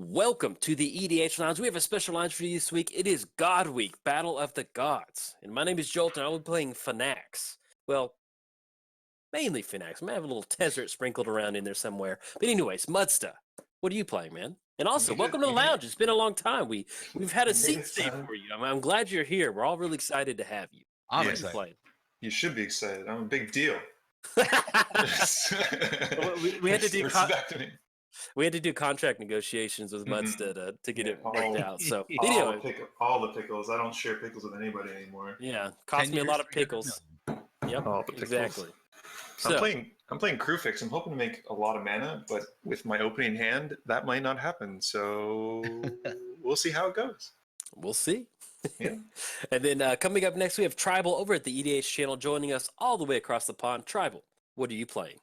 Welcome to the EDH Lounge. We have a special lounge for you this week. It is God Week, Battle of the Gods. And my name is Jolt, and I'll be playing Phenax. Well, mainly Phenax. I might have a little Tezzeret sprinkled around in there somewhere. But anyways, Muddstah, what are you playing, man? And also, welcome to the lounge. It's been a long time. We've had a seat saved for you. I'm glad you're here. We're all really excited to have you. I'm What are you excited. playing? You should be excited. I'm a big deal. we had to do Respect me. we had to do contract negotiations with Muddstah to get it worked out. So all, anyway, all the pickles. I don't share pickles with anybody anymore. yeah, cost 10 me a years, lot of 300 pickles. million. Yep, All the pickles. exactly. I'm So, playing Kruphix. I'm hoping to make a lot of mana, but with my opening hand, that might not happen. So we'll see how it goes. we'll see. Yeah. And then coming up next, we have Tribal over at the EDH channel joining us all the way across the pond. Tribal, what are you playing?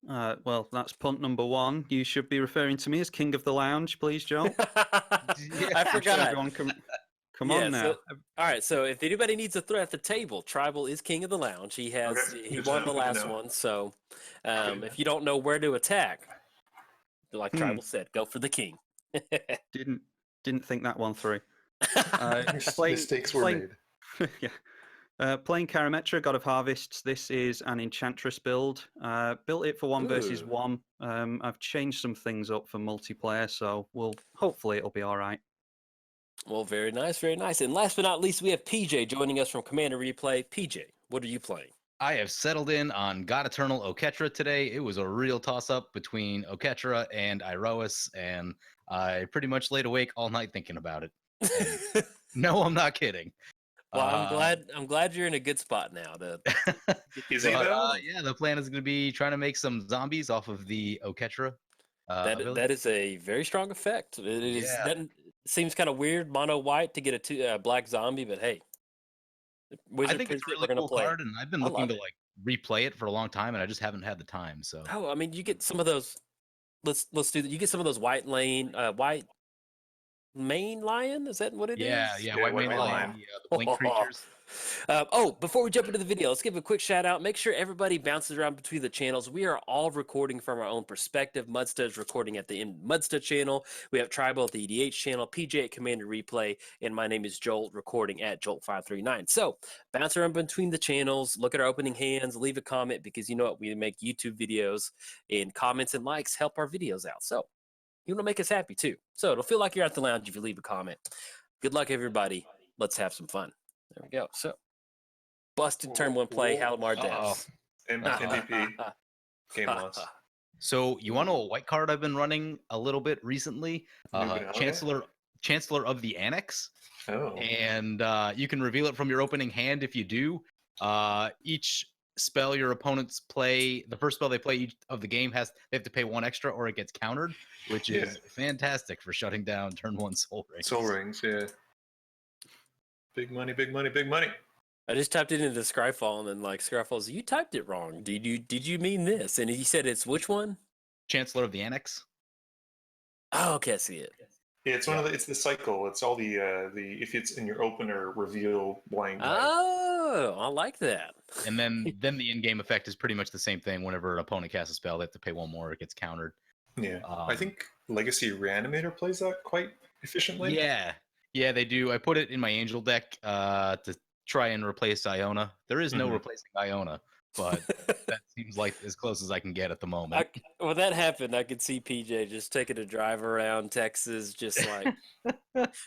Well, that's punt number one. You should be referring to me as King of the Lounge, please, Joel. I forgot. Everyone come Yeah, on now. All right, so if anybody needs a threat at the table, Tribal is King of the Lounge. He has Okay, he good to won know, the good to last know. one, so to know. if you don't know where to attack, like Tribal said, go for the king. Didn't think that one through. Mistakes were made. Yeah. Playing Karametra, God of Harvests. This is an Enchantress build. Built it for 1 versus Ooh. 1. I've changed some things up for multiplayer, so hopefully it'll be all right. Well, very nice, very nice. And last but not least, we have PJ joining us from Commander Replay. PJ, what are you playing? I have settled in on God Eternal Oketra today. It was a real toss-up between Oketra and Iroas, and I pretty much laid awake all night thinking about it. And no, I'm not kidding. Well, I'm glad you're in a good spot now. Is he though? Yeah, the plan is going to be trying to make some zombies off of the Oketra. That is a very strong effect. It is Yeah. that seems kind of weird, mono white to get a black zombie, but hey, I think it's a really cool card, and I've been I looking love to it. like replay it for a long time, and I just haven't had the time. So Oh, I mean, you get some of those. Let's do that. You get some of those white main lion. Is that what it is? yeah, White Mane Lion, the blink creatures. Before we jump into the video, let's give a quick shout out. Make sure everybody bounces around between the channels. We are all recording from our own perspective. Muddstah is recording at the Muddstah channel. We have Tribal at the EDH channel, PJ at Commander Replay, and my name is Jolt, recording at Jolt539. So bounce around between the channels, look at our opening hands, leave a comment, because you know what? We make YouTube videos, and comments and likes help our videos out. So you want to make us happy too. So it'll feel like you're at the lounge if you leave a comment. Good luck, everybody. Let's have some fun. There we go. So, busted turn 1 play, Halimar Devs. MVP. Game loss. So you want to know a white card I've been running a little bit recently? Nuke Chancellor of the Annex. Oh. And you can reveal it from your opening hand if you do. Each spell your opponents play, the first spell they play each of the game, they have to pay 1 extra or it gets countered, which is fantastic for shutting down turn 1 Soul Rings. Soul Rings, yeah. Big money, big money, big money. I just typed it into Scryfall, and then like Scryfall's, you typed it wrong. Did you mean this? And he said it's which one? Chancellor of the Annex. Oh, okay, I see it. Yeah, it's it's the cycle. It's all the if it's in your opener, reveal blank. Oh, I like that. And then the in-game effect is pretty much the same thing. Whenever an opponent casts a spell, they have to pay 1 more, it gets countered. Yeah. I think Legacy Reanimator plays that quite efficiently. Yeah, they do. I put it in my Angel deck to try and replace Iona. There is no replacing Iona, but that seems like as close as I can get at the moment. When that happened, I could see PJ just taking a drive around Texas, just like,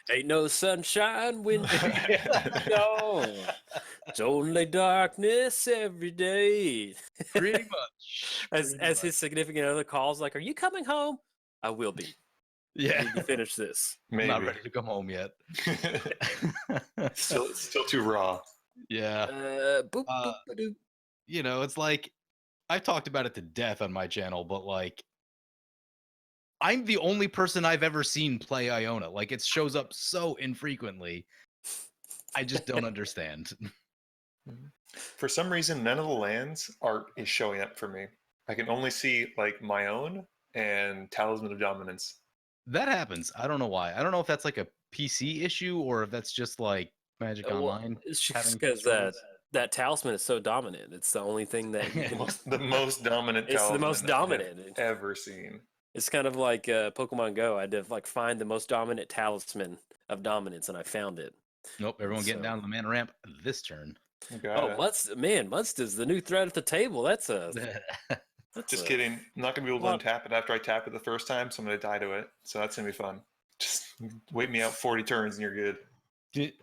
ain't no sunshine when no, it's only darkness every day. Pretty much. As his significant other calls, like, are you coming home? I will be. Yeah. I need to finish this. Maybe. Not ready to come home yet. Still too raw. Yeah. Boop, boop, ba-doop. You know, it's like, I've talked about it to death on my channel, but like, I'm the only person I've ever seen play Iona. Like, it shows up so infrequently. I just don't understand. For some reason, none of the lands is showing up for me. I can only see like my own and Talisman of Dominance. That happens. I don't know why. I don't know if that's like a PC issue or if that's just like Magic Online. It's just because that talisman is so dominant. It's the only thing that you can... the most dominant. It's the most dominant I've ever seen. It's kind of like Pokemon Go. I had to like find the most dominant talisman of dominance, and I found it. Nope, everyone getting So- down to the mana ramp this turn. Got it. Muddstah's the new threat at the table. That's Just a- kidding. I'm not gonna be able to Well- untap it after I tap it the first time, so I'm gonna die to it. So that's gonna be fun. Just wait me out 40 turns and you're good.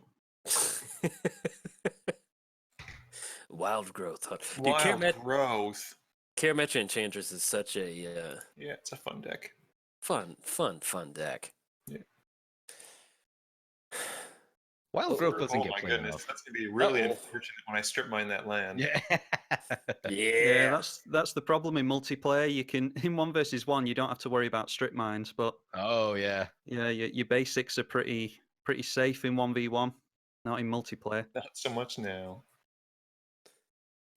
Wild growth. Huh? Dude, Wild growth. Karametra Enchantress is such a Yeah, it's a fun deck. fun deck. Wild growth doesn't Oh get my played goodness, enough. that's gonna be really Uh-oh. unfortunate when I strip mine that land. Yeah. Yeah. That's the problem in multiplayer. You can in 1v1 you don't have to worry about strip mines, but Oh yeah. yeah, your basics are pretty safe in 1v1, not in multiplayer. Not so much now.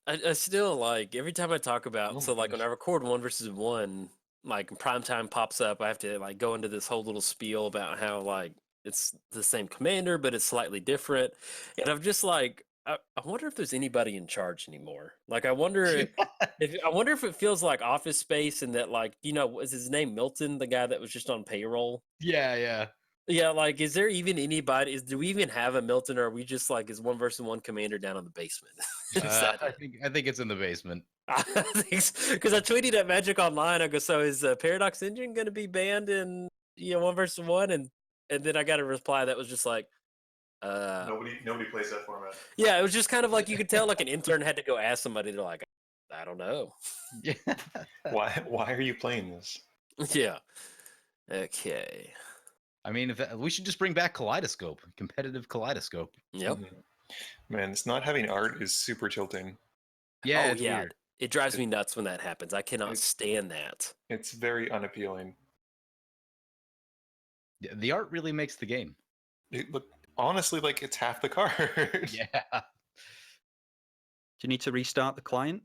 I still like every time I talk about Oh so my like when I goodness. record 1v1, like prime time pops up, I have to like go into this whole little spiel about how like it's the same commander but it's slightly different, and I'm just like I wonder if there's anybody in charge anymore. Like I wonder if it feels like Office Space and that like was his name Milton, the guy that was just on payroll. Yeah. Yeah, like, is there even anybody? Do we even have a Milton, or are we just like is 1v1 commander down in the basement? Is that I it? think it's in the basement. Because I tweeted at Magic Online. I go, so is Paradox Engine going to be banned in 1v1? And then I got a reply that was just like, Nobody plays that format. yeah, it was just kind of like you could tell like an intern had to go ask somebody. They're like, I don't know. Yeah. Why are you playing this? Yeah. Okay. I mean, we should just bring back Kaleidoscope, competitive Kaleidoscope. Yep. Mhm. Man, it's not having art is super tilting. Yeah, Oh, it's yeah. weird. It drives me nuts when that happens. I cannot It's- stand that. It's very unappealing. The art really makes the game. It look honestly like it's half the card. Yeah. Do you need to restart the client?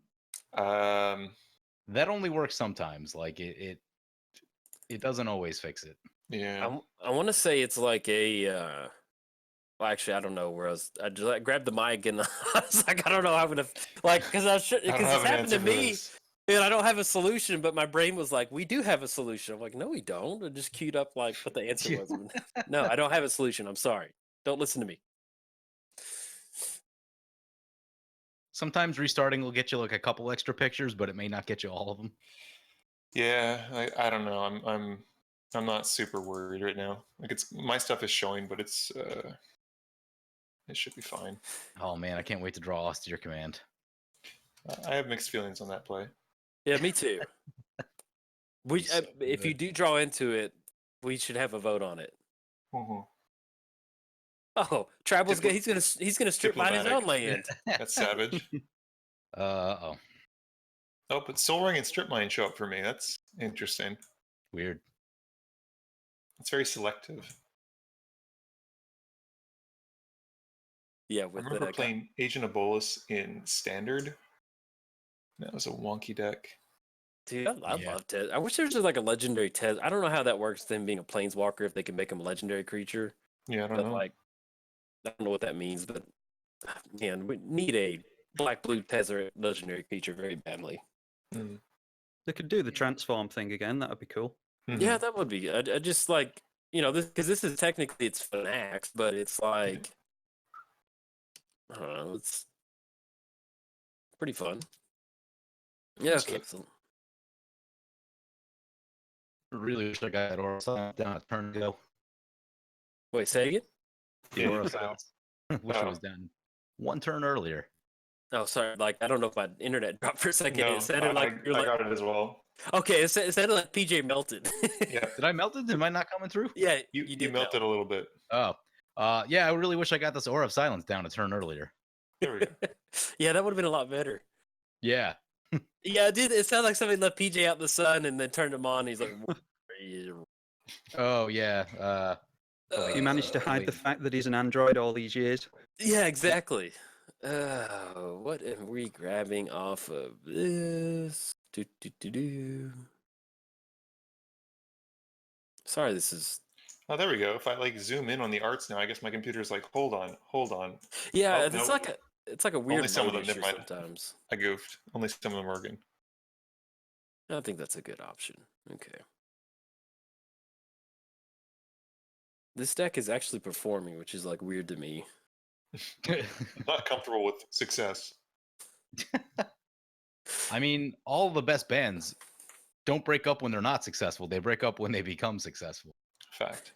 That only works sometimes. Like it doesn't always fix it. Yeah. I want to say it's like a. Well, actually, I don't know where I was. I just I grabbed the mic and I was like, I don't know how I'm gonna like because I don't because have it's an happened to answer for me this. and I don't have a solution. But my brain was like, we do have a solution. I'm like, no, we don't. I just queued up like what the answer was. No, I don't have a solution. I'm sorry. Don't listen to me. Sometimes restarting will get you like a couple extra pictures, but it may not get you all of them. Yeah, I don't know. I'm not super worried right now. Like it's my stuff is showing, but it should be fine. Oh man, I can't wait to draw austere command. I have mixed feelings on that play. Yeah, me too. We He's so if you good. do draw into it, we should have a vote on it. Mhm. Oh, Tribal's Diplo- he's gonna strip mine his own land. That's savage. Oh, Oh, but Soul Ring and Strip Mine show up for me. That's interesting. weird. It's very selective. Yeah, I with remember the playing Agent of Bolus in Standard. That was a wonky deck. dude, I Yeah. love Tez. I wish there was just like a legendary Tez. I don't know how that works. Them being a planeswalker, if they can make him a legendary creature, Yeah, I don't but know. like, I don't know what that means. But man, we need a black blue Tez legendary creature very badly. Mm. They could do the transform thing again. That would be cool. Mhm. Yeah, that would be. I just like this because this is technically it's Phenax, but it's like I don't know. It's pretty fun. Yeah. That's Okay. good. So, Really wish I got that Aura Silence down a turn ago. wait, say again. The Yeah. Aura Silence. Wish it Oh. was done one turn earlier. Oh, sorry. Like I don't know if my internet dropped for a second. No, It sounded like you're I like got it as well. okay. It sounded like PJ melted. Yeah, Did I melt it? Am I not coming through? Yeah, you did melted a little bit. Oh. Yeah, I really wish I got this Aura of Silence down a turn earlier. There we go. Yeah, that would have been a lot better. Yeah. Yeah, dude, it sounded like somebody left PJ out in the sun and then turned him on. And he's like, Oh yeah. You managed to hide the wait. fact that he's an android all these years. yeah, exactly. What am we grabbing off of this? Sorry, this is. Oh, there we go. If I like zoom in on the arts now, I guess my computer's like, hold on. Yeah, Oh, it's nope. like a weird some of load them, issue never mind. sometimes. I goofed. Only some of them are working. I think that's a good option. Okay. This deck is actually performing, which is like weird to me. Not comfortable with success. I mean, all the best bands don't break up when they're not successful. They break up when they become successful. Fact.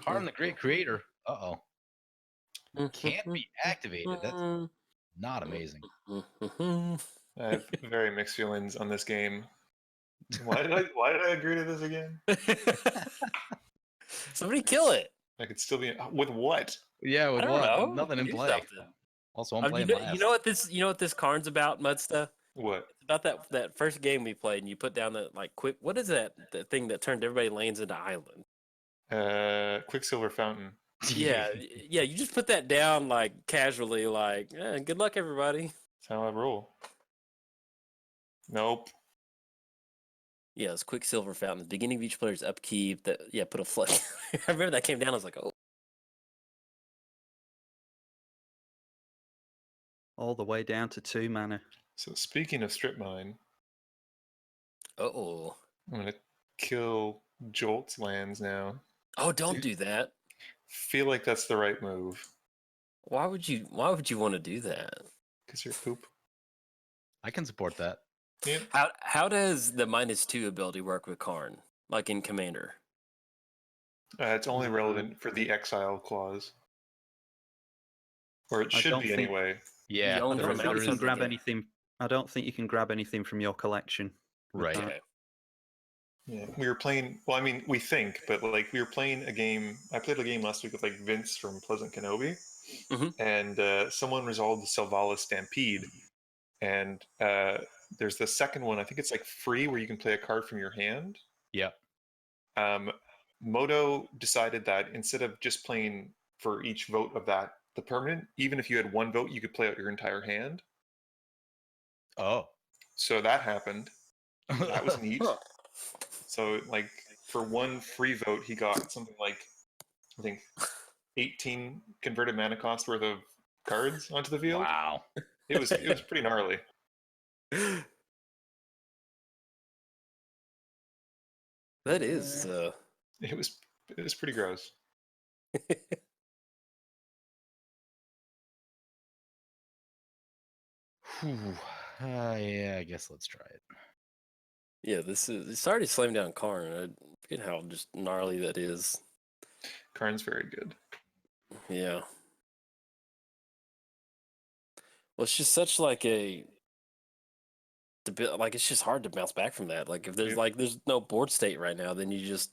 Karn the Great Creator. Uh-oh. Can't be activated. That's not amazing. I have very mixed feelings on this game. Why did I agree to this again? Somebody kill it. I could still be with what? Yeah, with I don't what? know. Nothing in Do play. something. Also, I'm You playing know, last. you know what this Karn's about, What? It's about that first game we played, and you put down the like quick. What is that? The thing that turned everybody lanes into island. Quicksilver Fountain. Yeah, yeah. You just put that down like casually, like, good luck, everybody. That's how I roll. Nope. Yeah, it's Quicksilver Fountain. The beginning of each player's upkeep. That put a flood. I remember that came down. I was like, oh. All the way down to 2 mana. So speaking of strip mine, Oh. I'm gonna kill Jolt's lands now. Oh, don't do that. Feel like that's the right move. Why would you want to do that? Because you're poop. I can support that. Yeah. How does the -2 ability work with Karn? Like in Commander? It's only relevant for the exile clause. Or it I should don't be think- anyway. Yeah, You only I don't from think you outside can the grab game. anything. I don't think you can grab anything from your collection. with right. that. Okay. Yeah. We were playing, well, I mean, we think, but like we were playing a game. I played a game last week with like Vince from Pleasant Kenobi. Mhm. And someone resolved the Selvala Stampede. And there's the second one, I think it's like free, where you can play a card from your hand. Yep. Moto decided that instead of just playing for each vote of that, the permanent, even if you had one vote, you could play out your entire hand. Oh. So that happened. That was neat. Huh. So like for one free vote, he got something like, I think, 18 converted mana cost worth of cards onto the field. Wow. It was pretty gnarly. That is. It was pretty gross. Whew. Yeah, I guess let's try it. Yeah, it's already slammed down Karn. I forget how just gnarly that is. Karn's very good. Yeah. Well, it's just such like it's just hard to bounce back from that. Like if there's Yep. there's no board state right now, then you just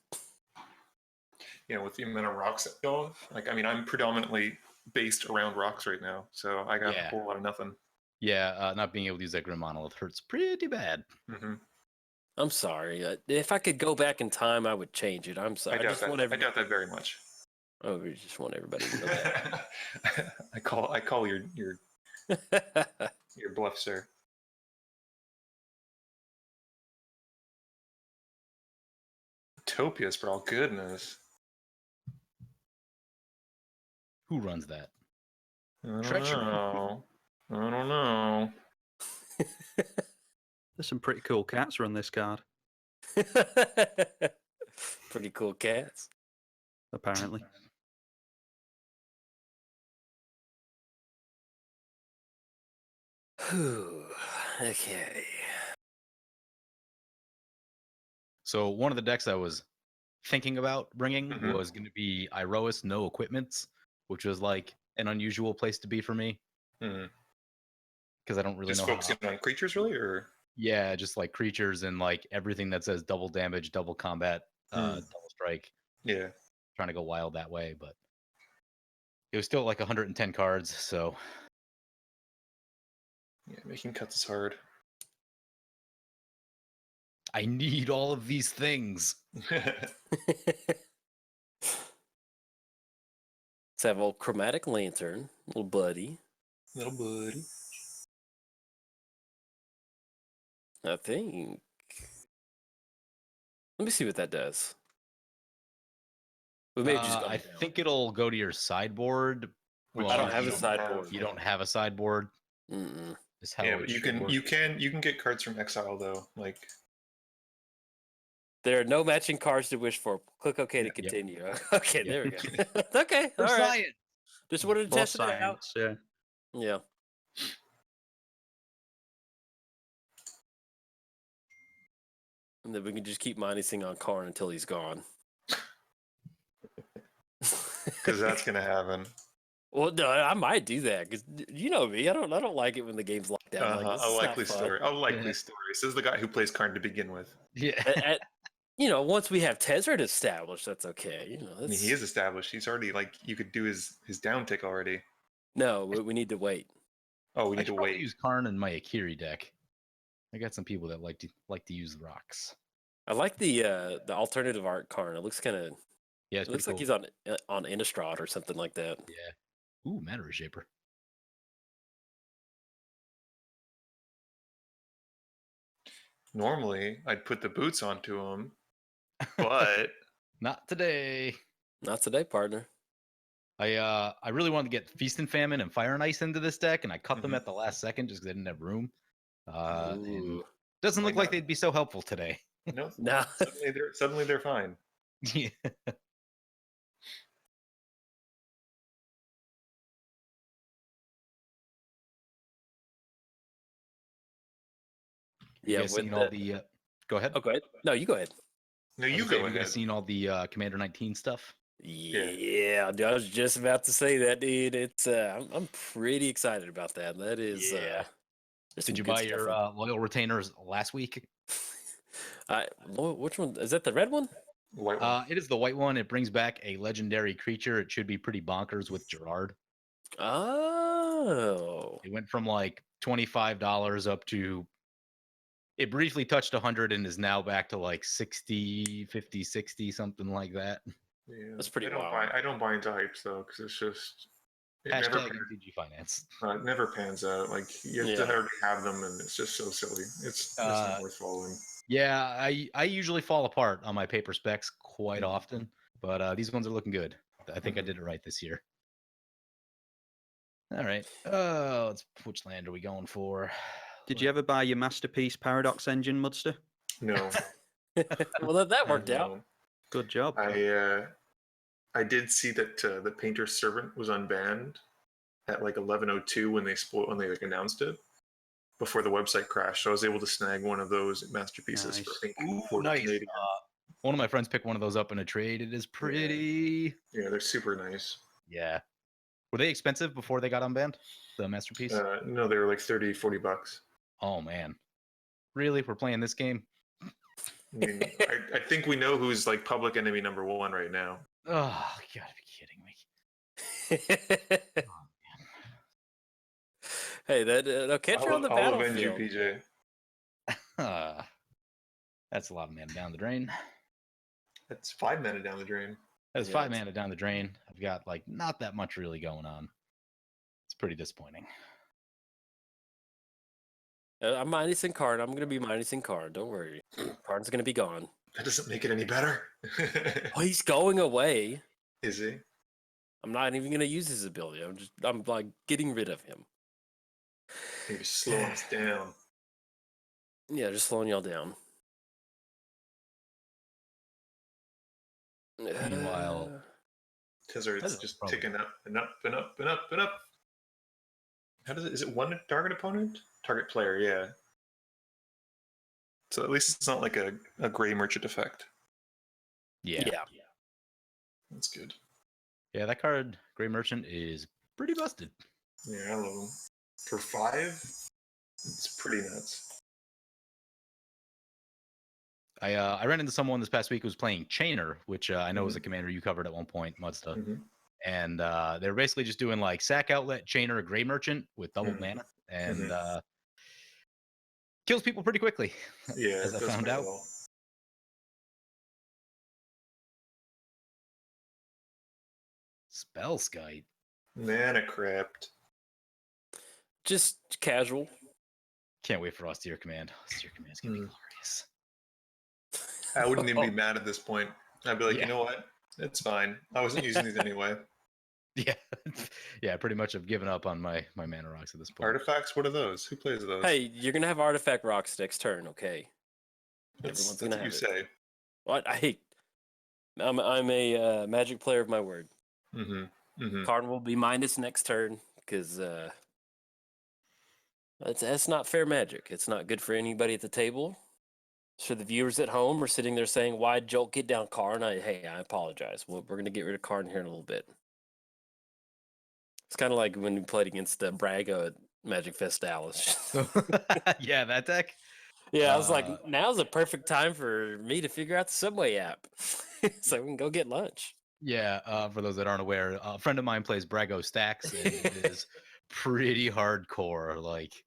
With the amount of rocks that go, like, I mean, I'm predominantly based around rocks right now, so I got Yeah. a whole lot of nothing. Yeah, not being able to use that Grim Monolith hurts pretty bad. Hmm. I'm sorry. If I could go back in time, I would change it. I'm I sorry. I doubt just that. want I everybody. doubt that very much. Oh, we just want everybody to know that. I call your bluff, sir. Utopias, for all goodness. Who runs that? I don't Treachery. know. I don't know. There's some pretty cool cats run this card, Pretty cool cats. apparently. Okay. So one of the decks I was thinking about bringing Mhm. was going to be Iroas No Equipments, which was like an unusual place to be for me Hmm. because I don't really Just know how. focusing on creatures, really, or Yeah, just like creatures and like everything that says double damage, double combat, double strike. yeah. Trying to go wild that way, but it was still like 110 cards, so Yeah, making cuts is hard. I need all of these things. Let's have old chromatic lantern, little buddy. Little buddy. I think. Let me see what that does. We may have just gone I down. think it'll go to your sideboard which I don't have you a sideboard. You don't have a sideboard. Mm-mm. Is how Yeah, it but you should can work. you can get cards from exile though. Like There are no matching cards to wish for. Click OK to Yep. continue. Okay, Yep. there we go. Okay, For all right. science. Just wanted to For test it out. science, yeah. Yeah. And then we can just keep minusing on Karn until he's gone. because that's gonna happen. Well, no, I might do that because you know me. I don't like it when the game's locked down. Like, this A is not likely fun. story. A likely Yeah. story. Says the guy who plays Karn to begin with. Yeah. You know, once we have Tezzeret established, that's okay. You know, I mean, he is established. He's already like you could do his down tick already. No, we need to wait. Oh, we I need to should probably wait. use Karn in my Akiri deck. I got some people that like to use the rocks. I like the alternative art Karn. It looks kind of. Yeah, It it's looks pretty like cool. he's on Innistrad or something like that. Yeah. Ooh, Matter Shaper. Normally, I'd put the boots onto him, but Not today. Not today, partner. I really wanted to get Feast and Famine and Fire and Ice into this deck, and I cut them Mhm. at the last second just because I didn't have room. And Ooh. doesn't Might look like not. they'd be so helpful today. no, No. suddenly they're fine. Yeah. You Yeah, guys with seen all the? Go ahead. Oh, go ahead. No, you go ahead. No, I was you gonna go say, have ahead. you guys seen all the Commander 19 stuff? Yeah, dude, I was just about to say that, dude. It's I'm pretty excited about that. That is Yeah. there's Did some you good buy stuff your in- loyal retainers last week? Which one is that? The red one? White one. It is the white one. It brings back a legendary creature. It should be pretty bonkers with Gerard. Oh, It went from like $25 up to. It briefly touched 100 and is now back to like 60, 50, 60, something like that. Yeah, that's pretty I don't wild. buy. I don't buy into hypes though, because it's just it Hashtag MTG Finance. never pans out. Like you have Yeah. to already have them, and it's just so silly. It's not worth following. Yeah, I usually fall apart on my paper specs quite often, but these ones are looking good. I think I did it right this year. All right. Which land are we going for? Did you ever buy your masterpiece Paradox engine, Muddstah? No. Well, that worked out. No. Good job. I did see that the Painter's Servant was unbanned at like 11:02 when they like announced it before the website crashed. So I was able to snag one of those masterpieces for I think Ooh, nice. Canadian. One of my friends picked one of those up in a trade. It is pretty. Yeah, they're super nice. Yeah. Were they expensive before they got unbanned? The masterpiece? No, they were like $30-$40. Oh man. Really? We're playing this game? I mean, I think we know who's like public enemy number one right now. Oh, you gotta be kidding me. Hey, that Oketra on the I'll avenge you, battlefield. PJ. That's a lot of mana down the drain. That's 5 mana down the drain. That's Yeah, 5 mana down the drain. I've got like not that much really going on. It's pretty disappointing. I'm minusing Karn. I'm gonna be minusing Karn. Don't worry. Karn's gonna be gone. That doesn't make it any better. Oh, he's going away. Is he? I'm not even gonna use his ability. I'm like getting rid of him. He's slowing us down. Yeah, just slowing y'all down. Meanwhile, Tezzeret's just ticking up and up and up and up and up. How does it? Is it one target opponent? Target player, yeah. So at least it's not like a gray merchant effect. yeah. That's good. Yeah, that card, Grey Merchant, is pretty busted. Yeah, I love them. For 5, it's pretty nuts. I ran into someone this past week who was playing Chainer, which I know is a commander you covered at one point, Muddstah. And they were basically just doing like sack outlet, Chainer, Grey Merchant with double mana, and kills people pretty quickly. Yeah, as I it does found quite out. well. Spellskite. Mana crypt. Just casual. Can't wait for Austere Command. Austere Command's gonna be glorious. I wouldn't even be mad at this point. I'd be like, Yeah. you know what? It's fine. I wasn't using these anyway. Yeah, yeah, pretty much have given up on my mana rocks at this point. Artifacts? What are those? Who plays those? Hey, you're gonna have artifact rocks next turn, okay? that's everyone's gonna what you have say. What I hate. I'm a Magic player of my word. Mm-hmm. Mm-hmm. Card will be minus next turn because that's not fair Magic. It's not good for anybody at the table. So the viewers at home are sitting there saying, "Why Jolt get down, Karn?" I apologize. We're gonna get rid of Karn here in a little bit. It's kind of like when we played against Braga at Magic Fest Dallas. Yeah, that deck. Yeah, I was like, now's a perfect time for me to figure out the Subway app, so we can go get lunch. Yeah, for those that aren't aware, a friend of mine plays Brago Stacks, and it is pretty hardcore. Like,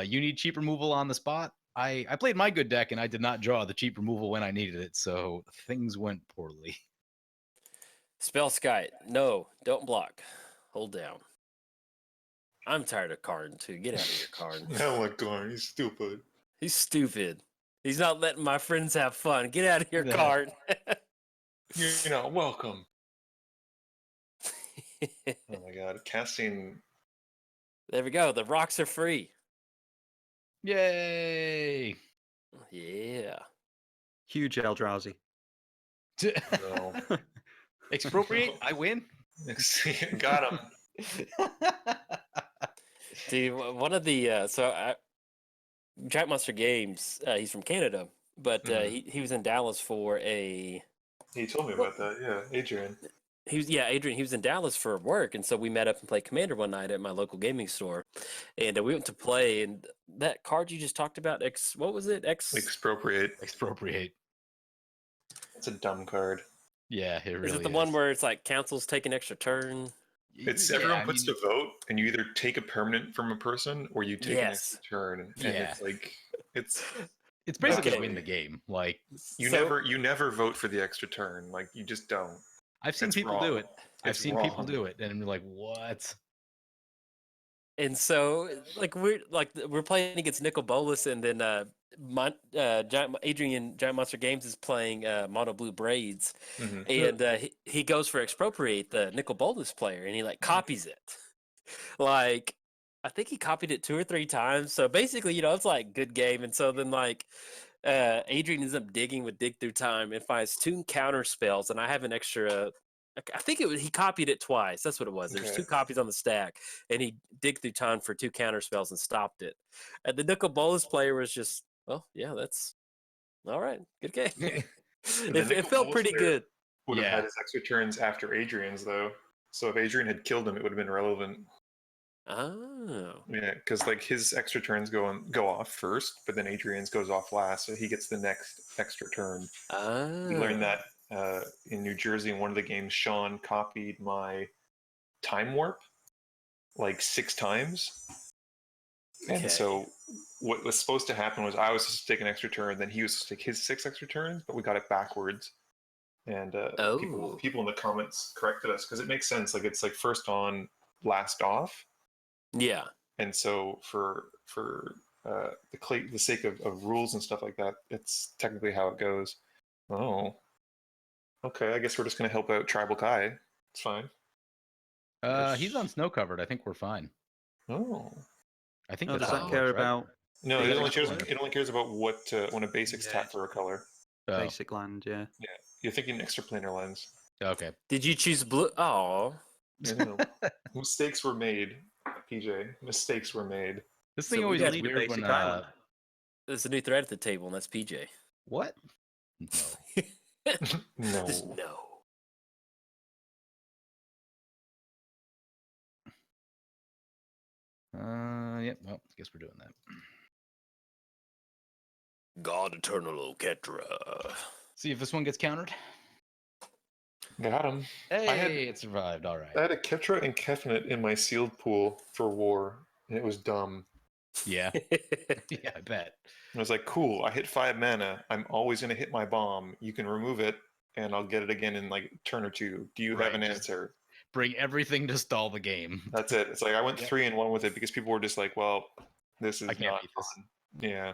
you need cheap removal on the spot. I played my good deck, and I did not draw the cheap removal when I needed it, so things went poorly. Spell Sky, no, don't block. Hold down. I'm tired of Karn too. Get out of here, Karn. I like Karn. He's stupid. He's stupid. He's not letting my friends have fun. Get out of here, Yeah. Karn. You're not welcome. Oh my god, casting. There we go. The rocks are free. Yay! Yeah. Huge Eldrazi. No. Expropriate, I win. Got him. Dude, one of the Giant Monster Games. He's from Canada, but he was in Dallas for a. He told me about that. Yeah, Adrian. Adrian. He was in Dallas for work, and so we met up and played Commander one night at my local gaming store, and we went to play. And that card you just talked about, what was it? Expropriate. Expropriate. It's a dumb card. Yeah, it really Is it the one where it's like councils take an extra turn? It's Yeah, everyone I puts mean, to vote, and you either take a permanent from a person or you take an Yes. extra turn. And Yeah. it's like it's basically Okay. win the game. Like, you never vote for the extra turn. Like you just don't. I've seen It's people do wrong. it. I've It's seen people wrong. do it, and I'm like, what? And so, we're playing against Nicol Bolas, and then Giant Monster Games is playing Mono Blue Braids, Mhm. and he goes for expropriate the Nicol Bolas player, and he copies it. Like, I think he copied it 2 or 3 times. So basically, it's like good game. And so then Adrian ends up digging with Dig Through Time and finds 2 counter spells, and I have an extra. I think he copied it twice. That's what it was. There's Okay. 2 copies on the stack, and he Dig Through Time for 2 counter spells and stopped it. And the Nicol Bolas player was just, well, yeah, that's all right. Good game. And the it Nicol felt Bolas pretty player good. Would have Yeah. had his extra turns after Adrian's though. So if Adrian had killed him, it would have been relevant. Oh, Yeah, because his extra turns go off first, but then Adrian's goes off last, so he gets the next extra turn. We learned that in New Jersey in one of the games. Sean copied my time warp 6 times, Okay. and so what was supposed to happen was I was supposed to take an extra turn, then he was supposed to take his 6 extra turns, but we got it backwards. And people in the comments corrected us because it makes sense. It's first on, last off. Yeah. And so for the sake of rules and stuff like that, it's technically how it goes. Oh, okay. I guess we're just gonna help out Tribal Kai. It's fine. He's on snow covered. I think we're fine. Oh I think Oh, that's does how that it care works, right? about no, Basic it only cares about what when a basic's Yeah. tapped for a color. Oh, basic land? Yeah. You're thinking extra planar lens. okay. Did you choose blue? Oh, I know. Mistakes were made, PJ. Mistakes were made. This So thing we always gotta is need a weird when basic island. there's a new thread at the table, and that's PJ. what? No. No. Just no. Yep. Well, I guess we're doing that. God Eternal Oketra. See if this one gets countered. Got him. Hey, it survived. All right. I had a Ketra and Kefnet in my sealed pool for war, and it was dumb. Yeah. Yeah, I bet. I was like, cool, I hit 5 mana. I'm always going to hit my bomb. You can remove it, and I'll get it again in turn or 2. Do you have Right, an just- answer? Bring everything to stall the game. That's it. It's I went Yep. 3-1 with it because people were just like, well, this is I can't not beat this. fun. Yeah.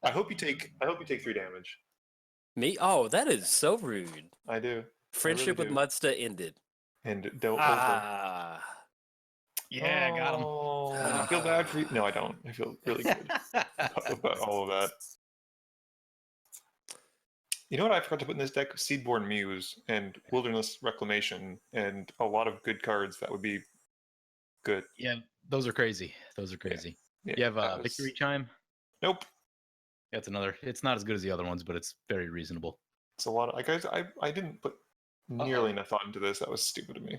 I hope you take 3 damage. Me? Oh, that is so rude. I do. Friendship really with do. Muddstah ended. and don't over. Ah. Yeah, got him. Oh, I feel bad for you. No, I don't. I feel really good about all of that. You know what I forgot to put in this deck? Seedborn Muse and Wilderness Reclamation and a lot of good cards that would be good. Yeah, those are crazy. Those are crazy. Yeah, You have that was- Victory Chime? Nope. That's another. It's not as good as the other ones, but it's very reasonable. It's a lot of, like I didn't put nearly enough thought into this. That was stupid of me.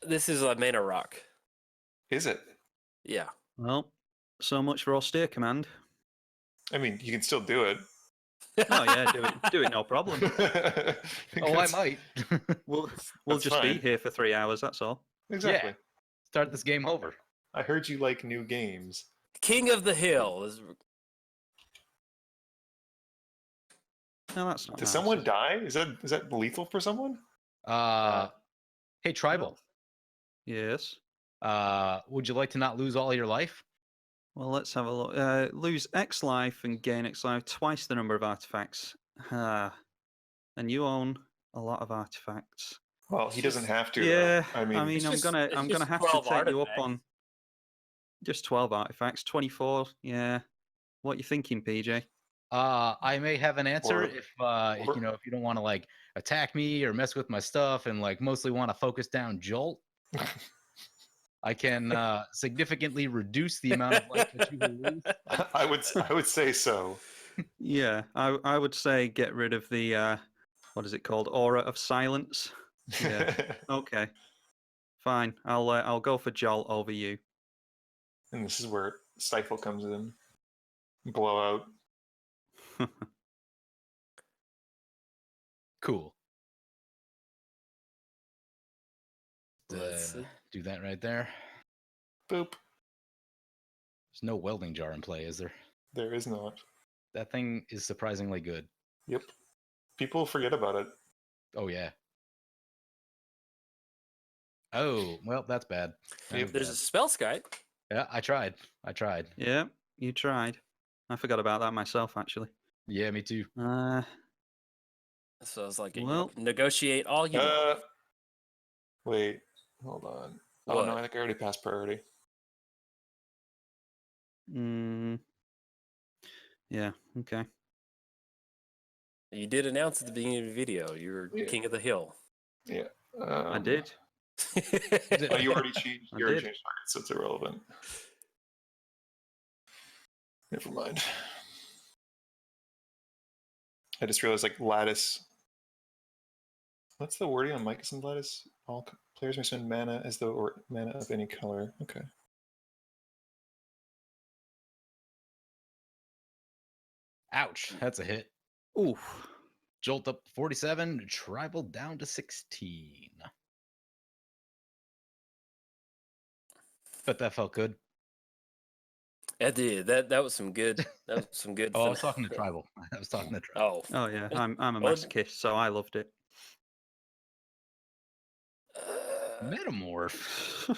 This is a mana rock. Is it? Yeah. Well, so much for austere command. I mean, you can still do it. Oh yeah, do it, no problem. Oh, I might. We'll That's just be fine. here for 3 hours. That's all. Exactly. Yeah. Start this game over. I heard you like new games. King of the Hill is. No, that's not. Did nice. someone die? Is that lethal for someone? Hey, Tribal. Yes. Would you like to not lose all your life? Well, let's have a look. Lose X life and gain X life, twice the number of artifacts. And you own a lot of artifacts. Well, he doesn't have to. Yeah, though. I mean, It's I'm just- gonna it's have just to 12 take you up artifacts. on just 12 artifacts, 24. Yeah. What you thinking, PJ? I may have an answer Or- if you know, if you don't want to like attack me or mess with my stuff and like mostly want to focus down Jolt. I can significantly reduce the amount of life that you will lose. I would say so. Yeah, I would say get rid of the what is it called? Aura of silence. Yeah. Okay. Fine. I'll go for Jolt over you. And this is where Stifle comes in. Blowout. Cool. Let's see. Do that right there. Boop. There's no welding jar in play, is there? There is not. That thing is surprisingly good. Yep. People forget about it. Oh yeah. Oh well, that's bad. That Yep. is There's bad. a spell Skype. Yeah, I tried. Yeah, you tried. I forgot about that myself, actually. Yeah, me too. So I was like, Well- negotiate all you want. Wait. Hold on. Oh What? no, I think I already passed priority. Yeah. Okay. You did announce at the beginning of the video you're Yeah. King of the Hill. Yeah. I did. Oh, you already changed. I You already did. changed targets, so it's irrelevant. Never mind. I just realized, like, lattice. What's the wording on Micah's and lattice? All players may spend mana as though or mana of any color. Okay. Ouch, that's a hit. Oof. Jolt up 47, Tribal down to 16. Bet that felt good. That did. That was some good. That was some good. Oh, I was talking to Tribal. I was talking to Tribal. Oh. Oh yeah, I'm a Well, masochist, so I loved it. Metamorph.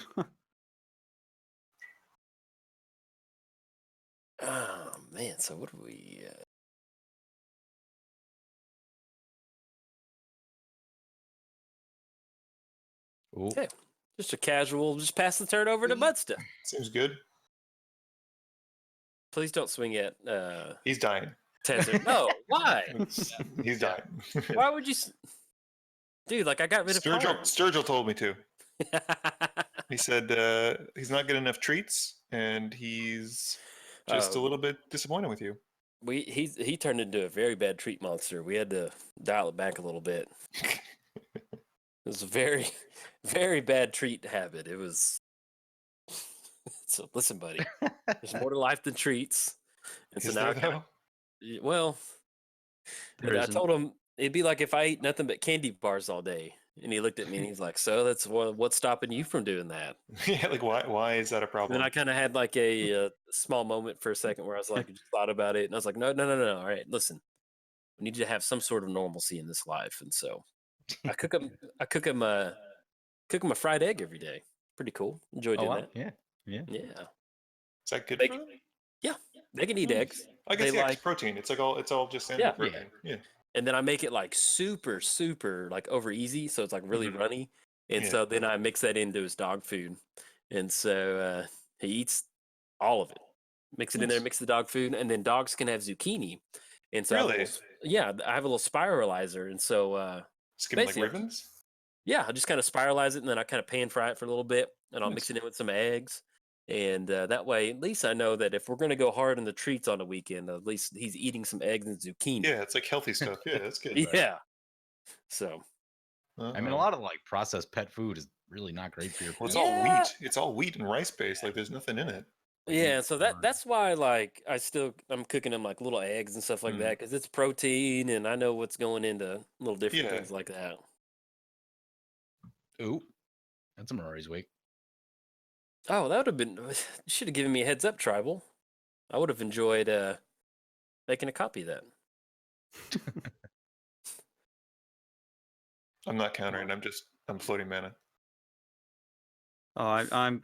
Oh man. So what do we? Ooh. Okay. Just a casual. Just pass the turn over to Muddstah. Seems good. Please don't swing at He's dying. Tezzeret. No. Why? He's dying. Why would you? Dude, like I got rid of Sturgill told me to. power. He said he's not getting enough treats, and he's just a Oh. little bit disappointed with you. He turned into a very bad treat monster. We had to dial it back a little bit. It was a very, very bad treat habit. It was. So listen, buddy. There's more to life than treats. And so Is now, there, though? well, There I isn't. told him it'd be like if I ate nothing but candy bars all day. And he looked at me and he's like, "So that's what's stopping you from doing that?" Yeah, like why is that a And problem? then I kind of had like a small moment for a second where I was like, just thought about it, and I was like, no. All right, listen, we need to have some sort of normalcy in this life, and so I cook him a fried egg every day. Pretty cool. Enjoy Oh, doing wow. that. Yeah. Yeah, Is that good They- for them? they can eat eggs. I guess They yeah, 'cause like- protein. It's all just Yeah. animal protein. Yeah. and then I make it like super, super like over easy, so it's like really Mhm. runny. And Yeah. so then I mix that into his dog food, and so he eats all of it. Mix it in there, Nice. mix the dog food, and then dogs can have zucchini. And so I have a Really? little, yeah, I have a little spiralizer, and so Just give 'em, like basically, ribbons. yeah, I just kind of spiralize it, and then I kind of pan fry it for a little bit, and I'll mix Nice. it in with some eggs. And that way, at least I know that if we're going to go hard on the treats on the weekend, at least he's eating some eggs and zucchini. Yeah, it's like healthy stuff. Yeah, that's good. Yeah. So, I mean, a lot of like processed pet food is really not great for your Well, it's pet. all yeah, wheat. It's all wheat and rice based. Like there's nothing in it. Like yeah. wheat So corn. that's why like I'm cooking them like little eggs and stuff like Mm. that because it's protein, and I know what's going into little different Yeah. things like that. Ooh, that's a Murray's week. Oh, that would have been. You should have given me a heads up, Tribal. I would have enjoyed making a copy of that. I'm not countering. I'm floating mana. Oh, I'm.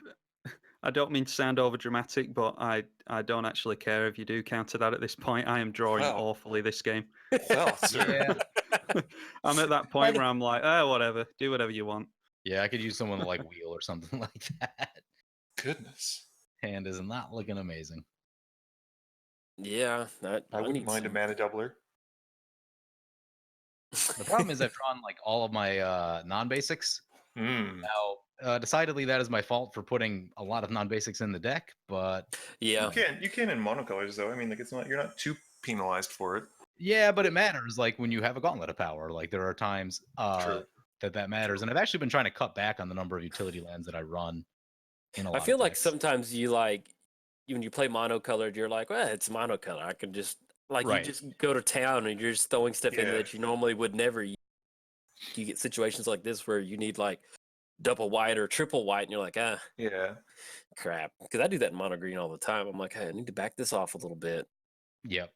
I don't mean to sound over dramatic, but I don't actually care if you do counter that at this point. I am drawing Wow. awfully this game. Well, sir. Yeah, I'm at that point where I'm like, oh, whatever, do whatever you want. yeah, I could use someone to like wheel or something like that. Goodness. Hand is not looking amazing. Yeah, I wouldn't need mind a some. mana doubler. The problem is I've drawn like all of my non-basics. Mm. Now, decidedly that is my fault for putting a lot of non-basics in the deck, but Yeah, You can in monocolors though. I mean, like it's not you're not too penalized for it. yeah, but it matters. Like when you have a gauntlet of power, like there are times True. that matters. And I've actually been trying to cut back on the number of utility lands that I run in a lot I feel of like decks. sometimes you like when you play monocolored, you're like, well, it's monocolor. I can just like you Right. just go to town and you're just throwing stuff in Yeah. that you normally would never. You get situations like this where you need like double white or triple white, and you're like, ah, Yeah. crap. Because I do that in mono green all the time. I'm like, hey, I need to back this off a little bit. Yep.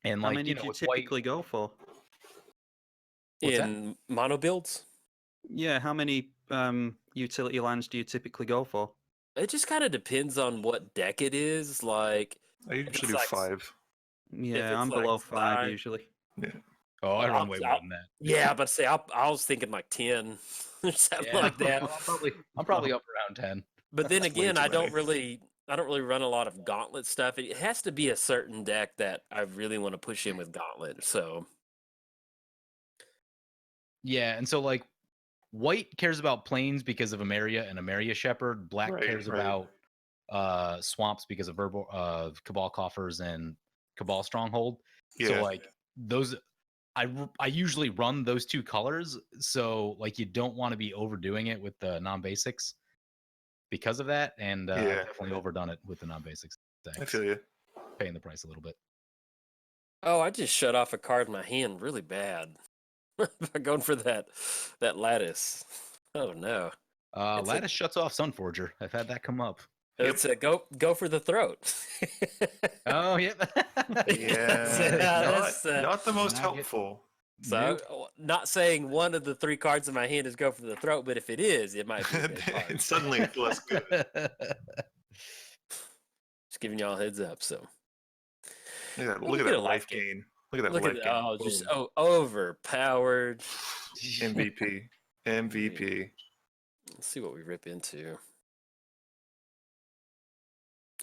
And How like many do you with white, typically go for? What's that? In mono builds, Yeah, how many utility lands do you typically go for? it just kind of depends on what deck it is. Like, I if usually it's do like 5. Yeah, it's I'm like below 5 Sty- usually. Yeah. oh, I run I'll- way I'll- more than that. yeah, but say I was thinking like 10 or something Yeah, like that. well, I'm probably up around 10. But then That's way again, too I don't many. really run a lot of gauntlet stuff. It has to be a certain deck that I really want to push in with gauntlet. So Yeah, and so like white cares about plains because of Emeria and Emeria Shepherd. Black Right, cares right. about swamps because of Cabal Coffers and Cabal Stronghold. Yeah. So like those I usually run those two colors, so like you don't want to be overdoing it with the non-basics because of that, and I've Yeah. definitely overdone it with the non-basics I decks, feel you. paying the price a little bit. oh, I just shut off a card in my hand really bad by going for that lattice. Oh no. It's a- Lattice shuts off Sunforger. I've had that come up. It's a go for the throat. Oh, yep. Yeah. That's, Not the most not helpful. So, not saying one of the three cards in my hand is go for the throat, but if it is, it might be a good card. It's suddenly less good. Just giving y'all a heads up. So, Look at that, Well, look at get that a life life gain. gain. Look at that look life at gain. just Boom. overpowered. MVP. MVP. Let's see what we rip into.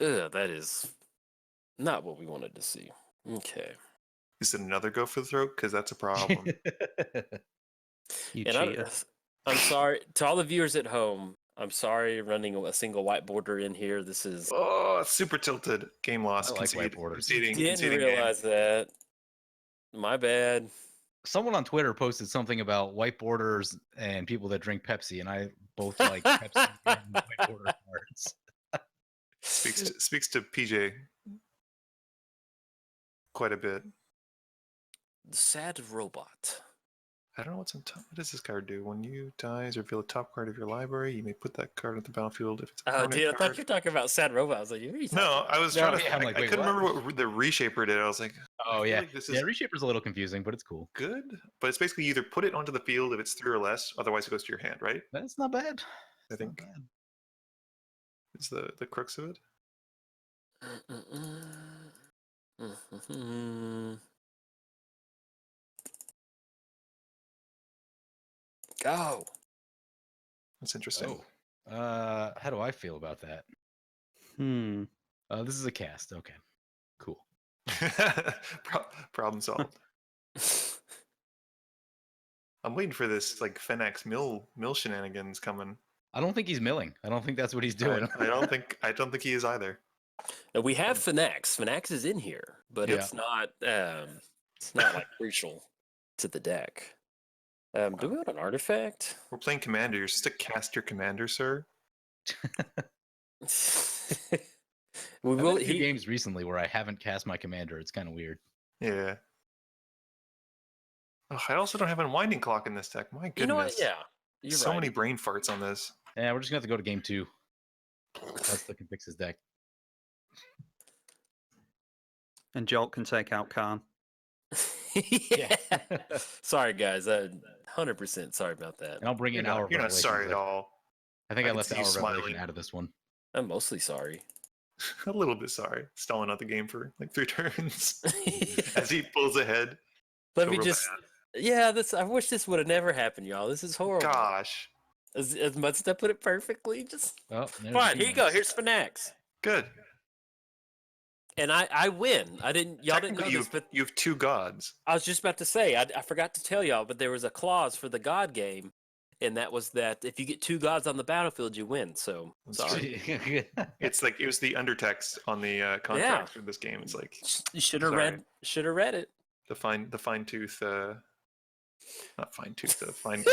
Ugh, that is not what we wanted to see. Okay. Is it another go for the throat? Because that's a problem. You And cheater. I'm sorry to all the viewers at home. I'm sorry running a single white border in here. This is Oh, it's super tilted. Game lost. I like white Concede. borders. Conceding. didn't Conceding game. realize that. My bad. Someone on Twitter posted something about white borders and people that drink Pepsi, and I both like Pepsi and white border cards. Speaks to PJ quite a bit. Sad robot. I don't know what's on top. What does this card do? When you dies, reveal a top card of your library. You may put that card on the battlefield if it's a Oh, permanent dude, I thought card. you were talking about sad robot. I was like, what are you talking No, about? I was No, trying to. yeah, I'm like, I wait, couldn't what? remember what the reshaper did. I was like, Oh I feel yeah, like this yeah. is Reshaper's a little confusing, but it's cool. good. But it's basically you either put it onto the field if it's 3 or less, otherwise it goes to your hand, right? That's not bad. I think is the crux of it. go. That's interesting. How do I feel about that? This is a cast. Okay, cool. Problem solved. I'm waiting for this like Phenax mill shenanigans coming. I don't think he's milling. I don't think that's what he's doing. I don't think he is either. Now, we have Phenax. Phenax is in here, but Yeah. it's not like crucial to the deck. Do we have an artifact? We're playing commander. You're supposed to cast your commander, sir. We I've will. had a few games recently where I haven't cast my commander. It's kind of weird. Yeah. Oh, I also don't have a winding clock in this deck. My goodness. You know what? Yeah, you're so right. many brain farts on this. Yeah, we're just gonna have to go to game 2. That's the Kruphix's deck. And Jolt can take out Khan. Yeah. Sorry, guys. 100% sorry about that. And I'll bring in our. You're not sorry at all. I think I can left see our you revelation smiling. out of this one. I'm mostly sorry. A little bit sorry. Stalling out the game for like 3 turns as he pulls ahead. Let me Over just. Yeah, I wish this would have never happened, y'all. This is horrible. Gosh. As Muddstah put it perfectly, just Oh, fine. Here you go. Here's Phenax, Good. and I win. Y'all didn't know Technically, this, but you have 2 gods. I was just about to say I forgot to tell y'all, but there was a clause for the God game, and that was that if you get 2 gods on the battlefield, you win. So That's sorry, It's like it was the undertext on the contract for this game. It's like you should have Sorry. read it. the fine tooth. Not fine tooth. Fine.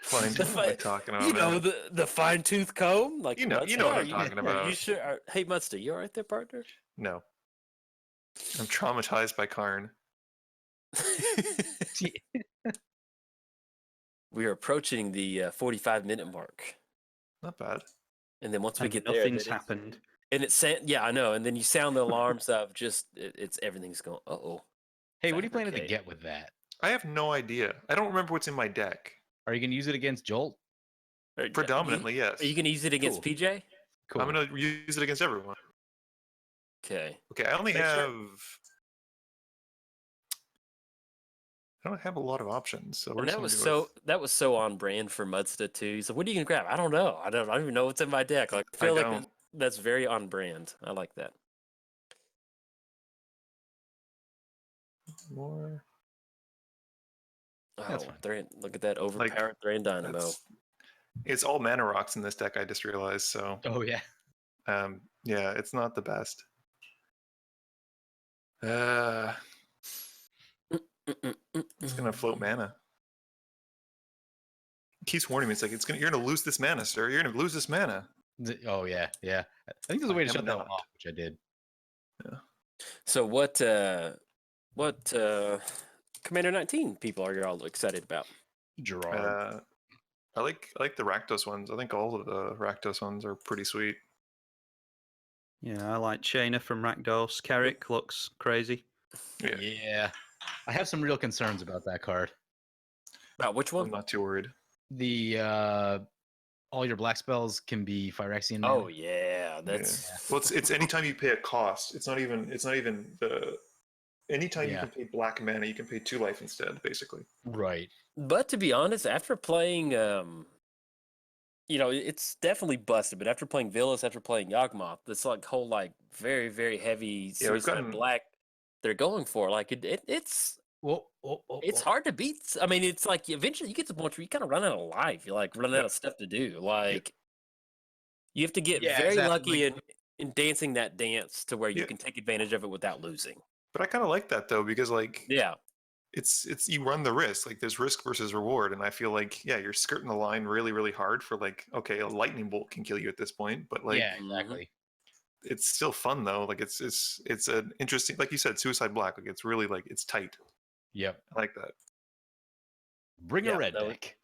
Fine. The What am I talking about? You know man? the fine tooth comb, like You know Muddstah, what I'm are you- talking are about. You sure? Hey Muddstah, you all right there, partner? No. I'm traumatized by Karn. We are approaching the 45-minute mark, Not bad. and then once we And get there, nothing's then happened. and it's yeah, I know, and then you sound the alarms of just it's everything's going. Oh, Hey, what are you planning to Fabricate. get with that? I have no idea. I don't remember what's in my deck. Are you gonna use it against Jolt? Predominantly, yes. Are you gonna use it against Cool. PJ? Cool. I'm gonna use it against everyone. Okay. Okay, I only Make sure- have. I don't have a lot of options, so we're And just gonna go that was so on brand for Muddstah too. He's like, "What are you gonna grab?" I don't know. I don't even know what's in my deck. Like, I feel like don't. that's very on brand. I like that. with more. That's Oh, fine. look at that overpowered Thrain Dynamo. It's all mana rocks in this deck. I just realized. So, Oh yeah. yeah, it's not the best. It's gonna float mana. It keeps warning me. It's like you're gonna lose this mana, sir. You're gonna lose this mana. Oh yeah, yeah. I think there's a way to am shut that one not. off, which I did. So what Commander 19 people are you all excited about? Gerard. I like the Rakdos ones. I think all of the Rakdos ones are pretty sweet. Yeah, I like Chainer from Rakdos. Carrick looks crazy. Yeah, Yeah. I have some real concerns about that card. About which I'm one? not too worried. The all your black spells can be Phyrexian. Oh yeah, that's Yeah. Well, it's anytime you pay a cost. It's not even the. Anytime you Yeah. can pay black mana, you can pay 2 life instead, basically. Right. But to be honest, after playing, it's definitely busted. But after playing Villas, after playing Yawgmoth, this like whole like very very heavy Yeah, we've suicide gotten- black they're going for. Like it's It's hard to beat. I mean, it's like eventually you get to the point where you kind of run out of life. You're like running out of stuff to do. Like you have to get Yeah, very exactly. lucky in dancing that dance to where you Yeah. can take advantage of it without losing. But I kind of like that though, because like Yeah. it's you run the risk. Like there's risk versus reward, and I feel like you're skirting the line really really hard for like okay, a lightning bolt can kill you at this point, but like yeah, exactly. it's still fun though. Like it's an interesting, like you said, suicide black. Like it's really like it's tight. Yep. I like that. Bring Yeah, a red that would- deck.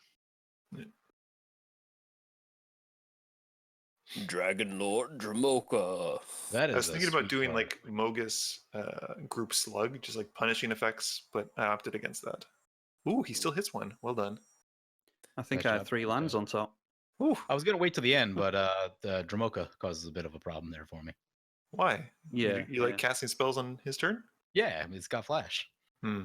Dragon Lord Dramoka. That is. I was a thinking about sweet doing card. like Mogus group slug, just like punishing effects, but I opted against that. Ooh, he still hits one. Well done. I think Nice I had job. 3 lands on top. Ooh, I was gonna wait till the end, but the Dramoka causes a bit of a problem there for me. why? Yeah, You like casting spells on his turn? Yeah, I mean, it's got flash. Hmm.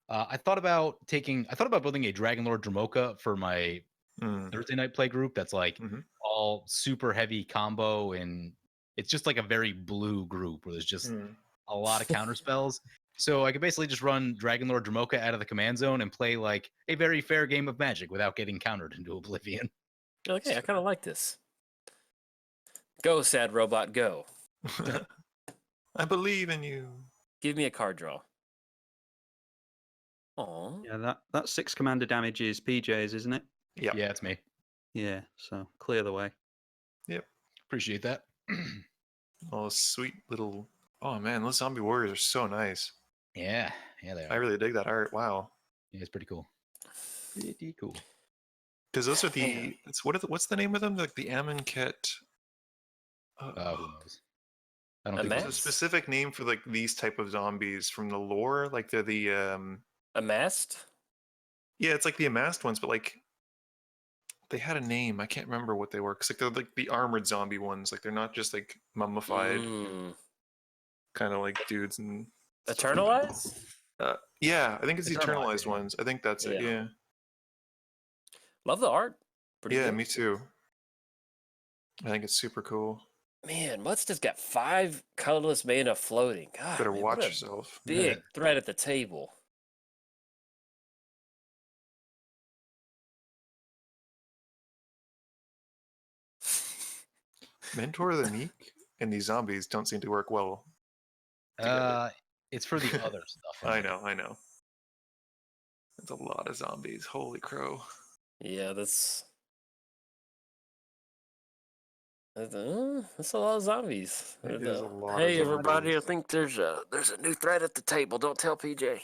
I thought about building a Dragon Lord Dramoka for my Thursday night play group. That's like Mhm. all super heavy combo, and it's just like a very blue group where there's just a lot of counter spells. So I could basically just run Dragon Lord Dramoka out of the command zone and play like a very fair game of Magic without getting countered into oblivion. Okay, I kind of like this. Go, sad robot, go. I believe in you. Give me a card draw. Aw. Yeah, that 6 commander damage is PJ's, isn't it? Yeah. Yeah, it's me. Yeah, so clear the way. Appreciate that. Oh, sweet little. Oh man, those zombie warriors are so nice. Yeah, they I are. really dig that art. Wow. Yeah, it's pretty cool. Pretty cool. Because those are Man. what's the name of them? Like the Amonkhet. Who knows? I don't A think There's map? a specific name for like these type of zombies from the lore. Like they're the Amassed? yeah, it's like the amassed ones, but like they had a name. I can't remember what they were. Cause like they're like the armored zombie ones. Like they're not just like mummified kind of like dudes and stuff like that. Eternalize? Yeah, I think it's the Eternalized, eternalized yeah. ones. I think that's it. Yeah. Yeah. Love the art. Pretty Yeah, good. me too. I think it's super cool. Man, Muddstah's got 5 colorless mana floating. God, Better man, watch what a yourself. big threat at the table. Mentor of the Meek and these zombies don't seem to work well together. It's for the other stuff. I know. That's a lot of zombies. Holy crow. Yeah, that's a lot of zombies. It is a lot of Hey, everybody! I zombies. think there's a new threat at the table. Don't tell PJ.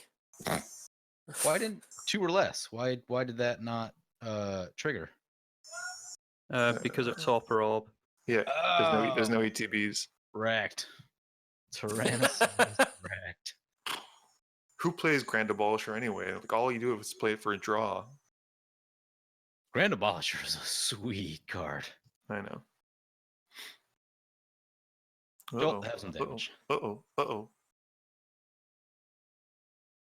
Why didn't 2 or less? Why did that not trigger? Because of Torpor Orb. Yeah, there's no ETBs. Wrecked. Tyrannosaurus wrecked. Who plays Grand Abolisher anyway? Like all you do is play it for a draw. Grand Abolisher is a sweet card. I know. Jolt, have some damage. Uh-oh.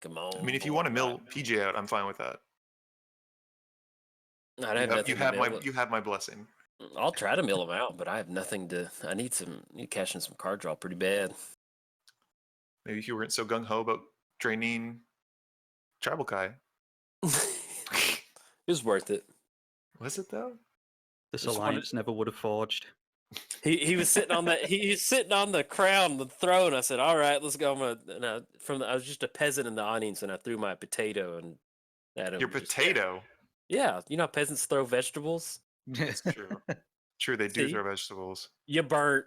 Come on. I mean, if you want to mill PJ out, I'm fine with that. I have nothing You to mill it. you have my blessing. I'll try to mill him out, but I have nothing to. I need cash in some card draw pretty bad. Maybe if you weren't so gung ho about draining Tribal Kai. It was worth it. Was it though? This Just alliance never would have forged. He was sitting on that. He's sitting on the crown, the throne. I said, "All right, let's go." I was just a peasant in the audience, and I threw my potato and at him. Your potato. Yeah, you know how peasants throw vegetables. That's true. True, they do See? throw vegetables. You burnt.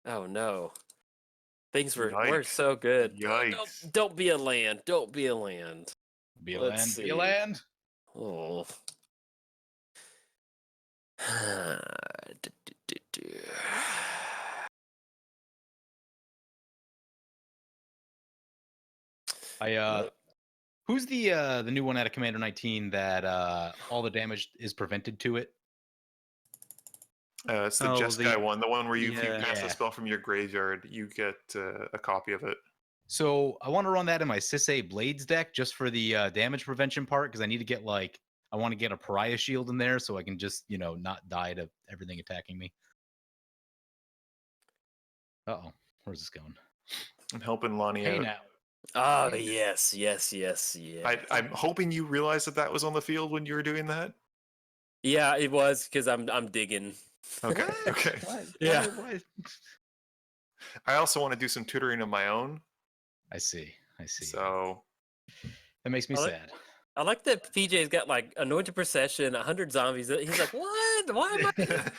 Oh no, things were Yikes. so good. Yikes. Don't be a land. Don't be a land. Be a Let's land. see. Be a land. Oh. Who's the new one out of Commander 19 that all the damage is prevented to it? It's the Jeskai one, the one where if you cast Yeah. a spell from your graveyard, you get a copy of it. So I want to run that in my Sisei Blades deck just for the damage prevention part because I need to get I want to get a Pariah Shield in there so I can just not die to everything attacking me. Uh-oh, where's this going? I'm helping Lonnie Hey out. now. Oh yes. I'm hoping you realized that was on the field when you were doing that. Yeah, it was because I'm digging. Okay. Okay. Yeah. I also want to do some tutoring of my own. I see. So that makes me sad. I like that PJ's got like Anointed Procession, 100 zombies. He's like, what? Why am I?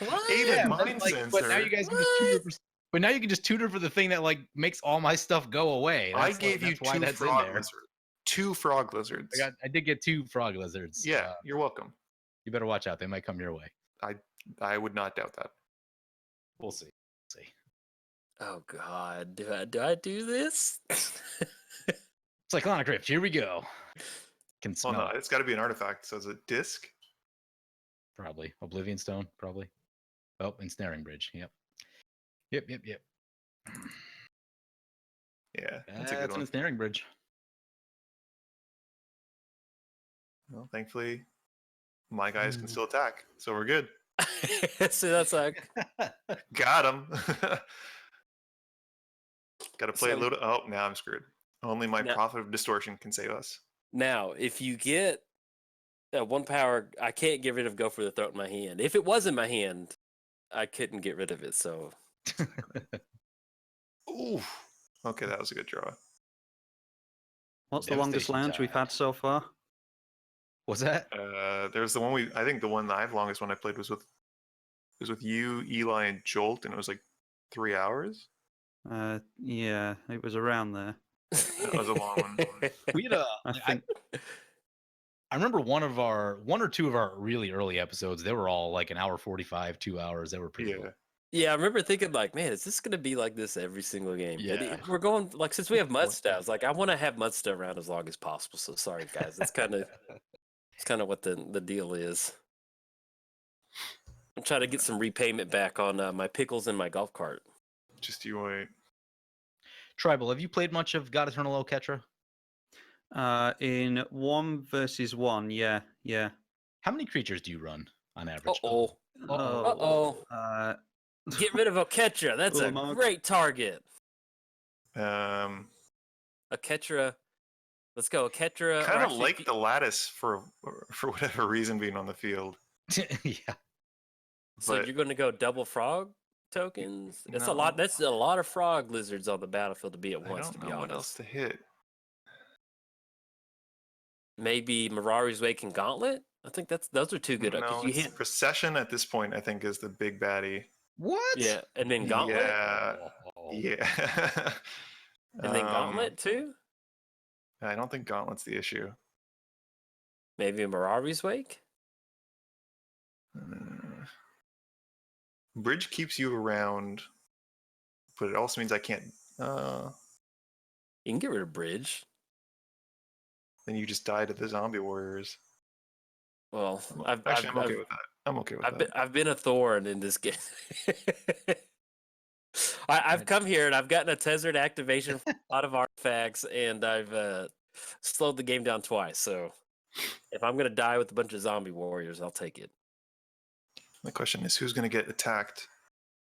What? Aided but, Mind but now you Sensor. guys can just tutor. But now you can just tutor for the thing that makes all my stuff go away. I gave you that's why that's in frog there. lizards. 2 frog lizards. I did get 2 frog lizards. Yeah, you're welcome. You better watch out. They might come your way. I would not doubt that. We'll see. Oh God, do I do this? Cyclonic Rift. Here we go. Can Oh smell no, it. it's got to be an artifact. So is it disc? Probably Oblivion Stone. Probably. Oh, Ensnaring Bridge. Yep. Yeah, that's a good An one. Ensnaring Bridge. Well, thankfully, my guys can still attack, so we're good. So that's like Got him. Got to play a So- little. Oh, now I'm screwed. Only my Now- Prophet of Distortion can save us. now. If you get 1 power, I can't get rid of Go for the Throat in my hand. If it was in my hand, I couldn't get rid of it. So Ooh. Okay, that was a good draw. What's the longest Devastation lounge we've time. had so far? What's that? There's the one I think the longest one I played was with you, Eli, and Jolt, and it was like 3 hours. Yeah, it was around there. That was a long one. We had I think. I remember one or two of our really early episodes. They were all like an hour 45, 2 hours. They were pretty Yeah. cool. Yeah, I remember thinking like, man, is this gonna be like this every single game? But Yeah. we're going like since we have Muddstah, I was like, I want to have Muddstah around as long as possible. So sorry, guys. It's kind of what the deal is. I'm trying to get some repayment back on my pickles and my golf cart. Just you wait. Tribal, have you played much of God Eternal Oketra? In 1 versus 1, yeah. How many creatures do you run on average? Uh-oh. Uh, Get rid of Oketra. That's a Ulamog. great target. Um, Oketra. Let's go. Oketra. or kind of actually, like the lattice for whatever reason being on the field. Yeah. So but- you're going to go double frog tokens? That's a No. lot. That's a lot of frog lizards on the battlefield to be at I once. don't To be know honest, what else to hit. maybe Mirari's Wake and Gauntlet. I think those are two good. No, Because you it's hit, Procession at this point, I think, is the big baddie. What? yeah, and then Gauntlet, Yeah. Oh. Yeah. and then Gauntlet too. I don't think Gauntlet's the issue. Maybe a Mirari's Wake. Bridge keeps you around, but it also means I can't. You can get rid of Bridge. Then you just die to the zombie warriors. Well, I'm okay with that. I'm okay with that. I've been a thorn in this game. I've come here and I've gotten a Tezzard activation from a lot of artifacts, and I've slowed the game down twice. So if I'm gonna die with a bunch of zombie warriors, I'll take it. My question is, who's going to get attacked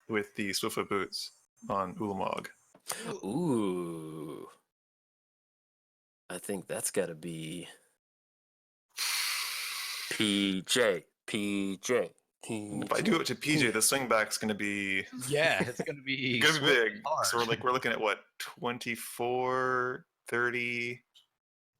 with the Swiftfoot boots on Ulamog? Ooh, I think that's got to be PJ. If I do it to PJ, the swingback's going to be Yeah, it's gonna be big. hard. So we're looking at what, 24, 30.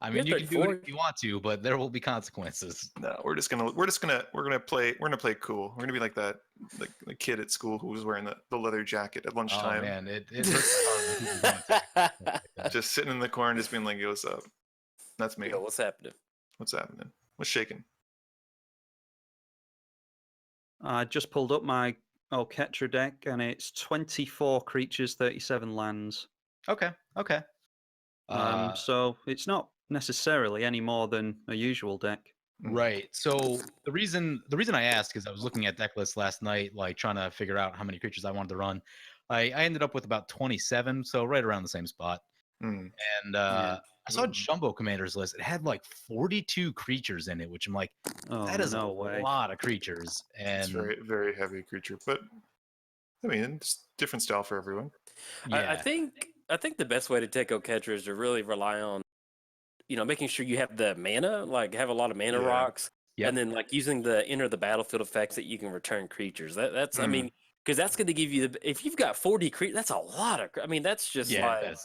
I mean, You're you can do it 34. if you want to, but there will be consequences. No, we're gonna play cool. We're gonna be like that, like the kid at school who was wearing the leather jacket at Oh lunchtime, man, it hurts my heart when people don't attack like that. just sitting in the corner, just being like, "Yo, what's up?" That's me. Yo, what's happening? What's happening? What's shaking? I just pulled up my Oketra deck, and it's 24 creatures, 37 lands. Okay. So it's not necessarily any more than a usual deck. Right. So the reason I asked is I was looking at deck lists last night, like trying to figure out how many creatures I wanted to run. I ended up with about 27, so right around the same spot. Mm. And I saw Jumbo Commander's list. It had like 42 creatures in it, which I'm like, Oh, that is no a way. lot of creatures. It's And very, very heavy creature, but I mean, it's different style for everyone. yeah, I think the best way to take Oketra is to really rely on, making sure you have the mana, like have a lot of mana Yeah. rocks, Yep. and then like using the enter the battlefield effects that you can return creatures. That's I Mm. mean, because that's going to give you if you've got 40 creatures, that's a lot of. I mean, that's just like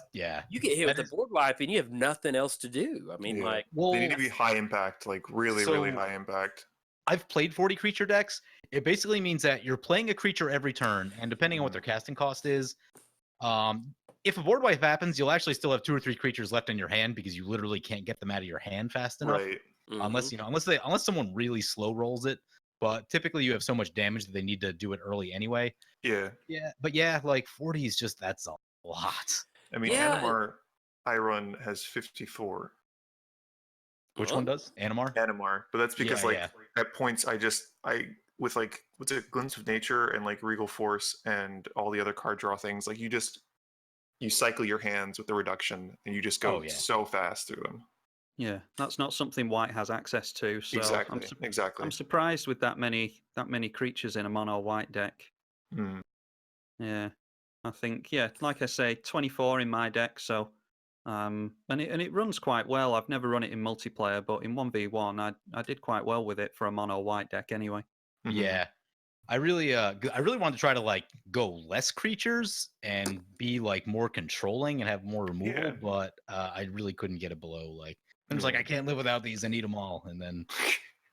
you get hit with that a board wipe and you have nothing else to do. I mean, Yeah. like Well, They need to be high impact, like really, really So- high impact. I've played 40 creature decks. It basically means that you're playing a creature every turn, and depending on what their casting cost is, if a board wipe happens, you'll actually still have 2 or 3 creatures left in your hand because you literally can't get them out of your hand fast enough. Right. Unless unless someone really slow rolls it. But typically you have so much damage that they need to do it early anyway. Yeah. Yeah, but yeah, like 40 is just that's a lot. I mean, Yeah. Animar I run has 54. Which Huh? one does? Animar? Animar, but that's because Yeah, at points I with like what's it, Glimpse of Nature and like Regal Force and all the other card draw things, like you cycle your hands with the reduction and you just go Oh, yeah. so fast through them. Yeah, that's not something white has access to. So Exactly. Exactly. I'm surprised with that many creatures in a mono white deck. Hmm. Yeah, I think like I say, 24 in my deck. So, and it runs quite well. I've never run it in multiplayer, but in 1v1, I did quite well with it for a mono white deck anyway. Mhm. Yeah. I really wanted to try to like go less creatures and be like more controlling and have more removal, Yeah. but I really couldn't get it below like I'm just like Yeah. I can't live without these. I need them all, and then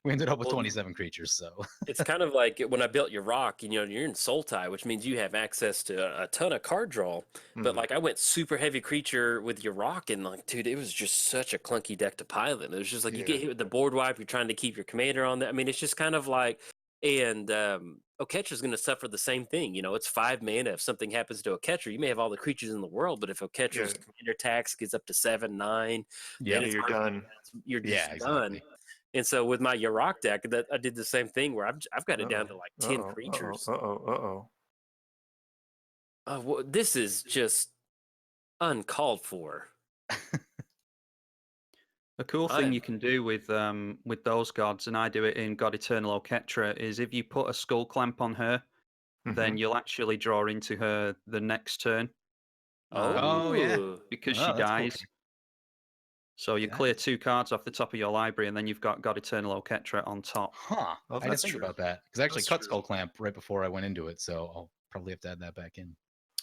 we ended up with Well, 27 creatures. So it's kind of like when I built your rock, you're in Sultai, which means you have access to a ton of card draw. But Mhm. like I went super heavy creature with your rock, and like, dude, it was just such a clunky deck to pilot. It was just like you Yeah. get hit with the board wipe, you're trying to keep your commander on there. I mean, it's just kind of like, and Oketra's going to suffer the same thing. It's 5 mana. If something happens to Oketra, you may have all the creatures in the world, but if Oketra's Yeah. commander tax gets up to 7, 9, yeah, then it's you're hard- done. You're yeah, just done. exactly. And so with my Yurok deck, that I did the same thing where I've got it down to Uh-oh. like 10 Uh-oh. creatures. Uh-oh. Well, this is just uncalled for. A cool I thing am- you can do with those gods, and I do it in God Eternal Oketra, is if you put a skull clamp on her, then Mhm. you'll actually draw into her the next turn. Oh, yeah. Because Oh, she that's cool. dies. So you That clear is- 2 cards off the top of your library, and then you've got God Eternal Oketra on top. Huh. Oh, I didn't that's think true. about that because I actually That's cut true. Skull Clamp right before I went into it, so I'll probably have to add that back in.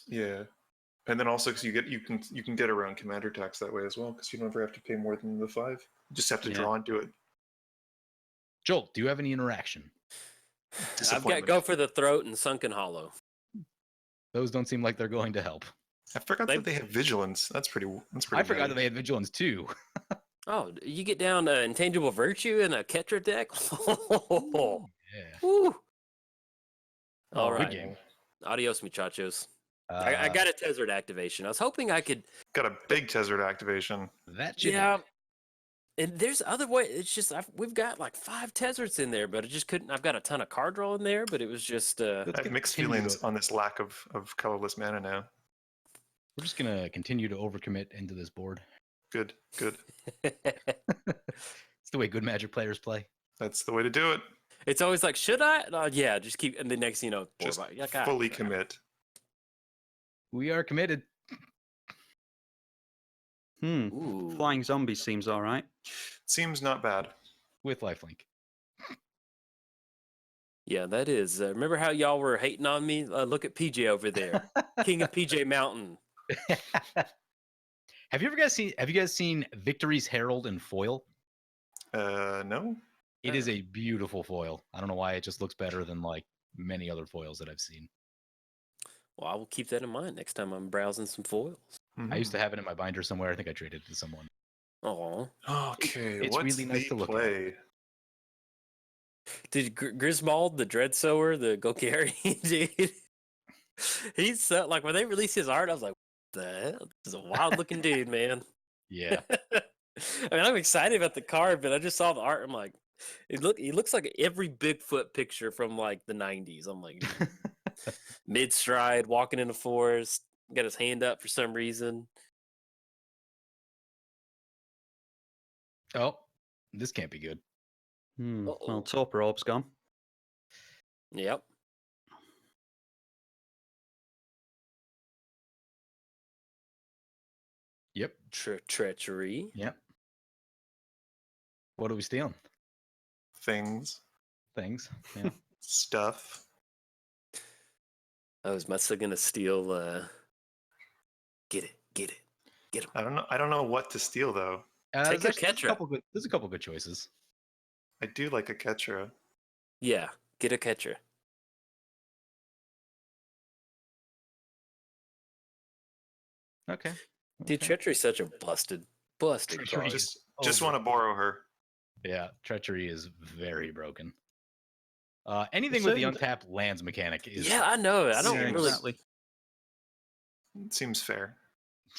Yeah. And then also because you can get around commander tax that way as well, because you don't ever have to pay more than the 5. You just have to Yeah. draw into it. Joel, do you have any interaction? I've got Disappointment. Go for the Throat and Sunken Hollow. Those don't seem like they're going to help. I forgot They- that they have vigilance. That's pretty. I forgot that good. they had vigilance too. Oh, you get down Intangible Virtue in a Ketra deck? Yeah. Woo. Oh, All good right. game. Adios, muchachos. I Uh, got a Tezzeret activation. I was hoping I could. Got a big Tezzeret activation. that you Yeah. And there's other way. It's just we've got like 5 Tezzerets in there, but I just couldn't. I've got a ton of card draw in there, but it was just. Let's I have mixed continue feelings to- on this lack of colorless mana now. We're just gonna continue to overcommit into this board. Good. It's the way good Magic players play. That's the way to do it. It's always like, should I? Yeah, just keep. And the next, Just like, fully commit. We are committed. Ooh. Flying Zombies seems all right. Seems not bad. With lifelink. Yeah, that is. Remember how y'all were hating on me? Look at PJ over there, King of PJ Mountain. Have you guys seen Victory's Herald in foil? No. It is a beautiful foil. I don't know why it just looks better than like many other foils that I've seen. Well, I will keep that in mind next time I'm browsing some foils. I used to have it in my binder somewhere. I think I traded it to someone. Oh, Okay, It's what's really nice the to look at. play? did Griswold, the Dread Sower, the Golgarian dude? He's so like when they released his art, I was like, "What the hell? This is a wild looking dude, man." Yeah. I mean, I'm excited about the card, but I just saw the art. I'm like, he looks like every Bigfoot picture from like the '90s. I'm like, mid stride, walking in the forest, got his hand up for some reason. Oh, this can't be good. Well, Uh-oh. Torpor Orb's gone. Yep. Yep. Treachery. Yep. What are we stealing? Things, Things. Yeah. stuff. I was Muddstah gonna steal. Get it. Get him. I don't know what to steal though. Take there's a actually Oketra. There's a couple good choices. I do like a Oketra. Yeah, get a catcher. Okay. Dude, Okay. Treachery's such a busted Treachery card. is- Just over. want to borrow her. Yeah, treachery is very broken. Anything with the untapped lands mechanic is Yeah, I know. I don't Yeah, really. exactly. Seems fair.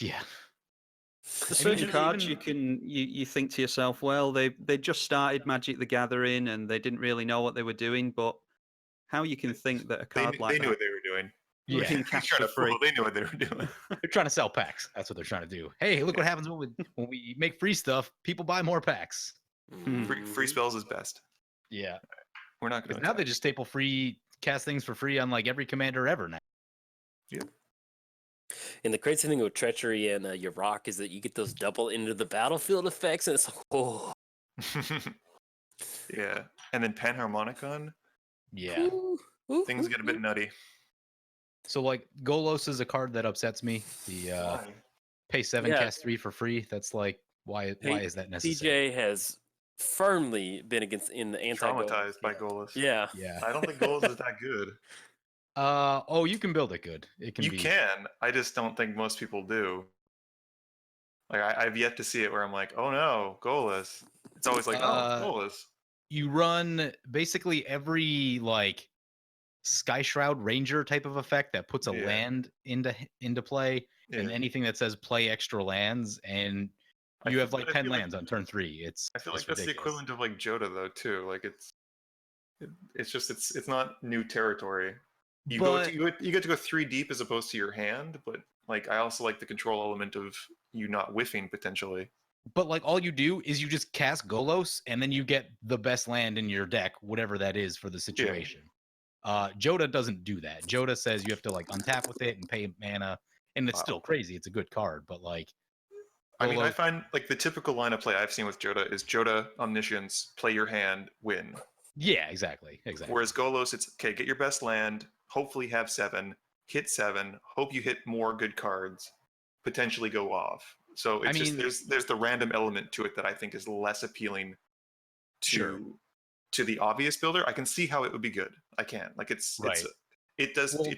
yeah. The I mean, certain cards you think to yourself, well, they just started Magic the Gathering and they didn't really know what they were doing, but how you can think that a They, card like they knew that, what they were doing. Yeah, Being They're cast trying for to free. fool. They knew what they were doing. they're trying to sell packs. That's what they're trying to do. Hey, look what happens when we make free stuff. People buy more packs. Free spells is best. Yeah. We're not going Because now they just staple free cast things for free on like every commander ever now. And the crazy thing with treachery and your rock is that you get those double into the battlefield effects, and it's like, oh, Yeah, and then Panharmonicon, Yeah. things get a bit nutty. So like Golos is a card that upsets me. The Why? pay 7, Yeah. cast 3 for free. That's like why Hey, is that necessary? PJ has firmly been against in the anti Traumatized by Golos. Yeah. Yeah. I don't think Golos is that good. Oh, you can build it good. It can You be can. I just don't think most people do. Like I've yet to see it where I'm like, oh no, Golos. It's always like, oh, Golos. you run basically every like Sky Shroud Ranger type of effect that puts a Yeah. land into play, and Yeah. anything that says play extra lands, and I you feel- have like but I 10 feel like- lands on turn 3. It's I feel it's like that's the ridiculous. equivalent of like Joda though too. Like it's just it's not new territory. You get to go 3 deep as opposed to your hand, but like I also like the control element of you not whiffing potentially. But like all you do is you just cast Golos, and then you get the best land in your deck, whatever that is for the situation. Joda doesn't do that. Joda says you have to like untap with it and pay mana, and it's Wow. still crazy. It's a good card, but like I mean, I Golos- find like the typical line of play I've seen with Joda is Joda Omniscience, play your hand, win. yeah, exactly. Whereas Golos, it's okay, get your best land, hopefully have 7, hit 7, hope you hit more good cards, potentially go off. So it's just there's the random element to it that I think is less appealing to the obvious builder. I can see how it would be good. I can. Like it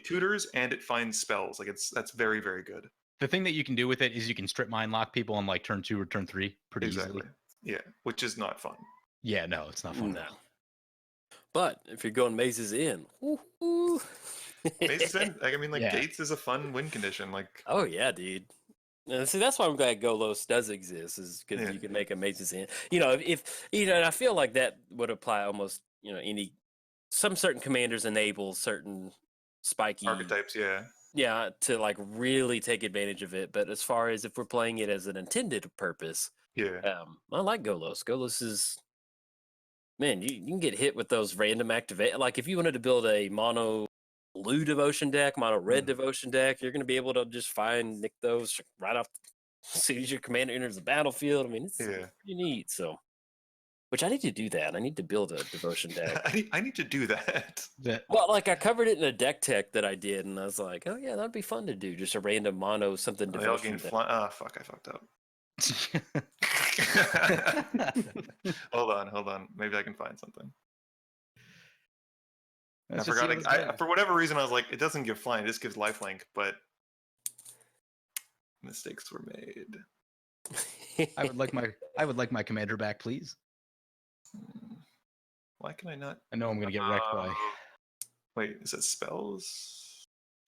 tutors and it finds spells. Like that's very, very good. The thing that you can do with it is you can strip mine lock people on like turn 2 or turn 3 pretty easily. Yeah, which is not fun. Yeah, no, it's not fun. No. But if you're going mazes in, Mazes in, I mean, like Yeah. Gates is a fun win condition. Like, oh yeah, dude. See, that's why I'm glad Golos does exist, is because you can make a mazes in. You know, if you know, and I feel like that would apply almost, you know, some certain commanders enable certain spiky archetypes, yeah, to like really take advantage of it. But as far as if we're playing it as an intended purpose, yeah. I like Golos. Golos is, man, you can get hit with those random activate. Like if you wanted to build a mono blue devotion deck, mono red devotion deck, you're going to be able to just nick those right off as soon as your commander enters the battlefield. I mean, it's pretty neat. So, which I need to do that. I need to build a devotion deck. I need to do that. Well, like I covered it in a deck tech that I did, and I was like, oh yeah, that'd be fun to do. Just a random mono something They all devotion gain deck. I fucked up. Hold on. Maybe I can find something. I forgot. For whatever reason, I was like, it doesn't give flying; it just gives lifelink. But mistakes were made. I would like my commander back, please. Why can I not? I know I'm gonna get wrecked by. Wait, is it spells?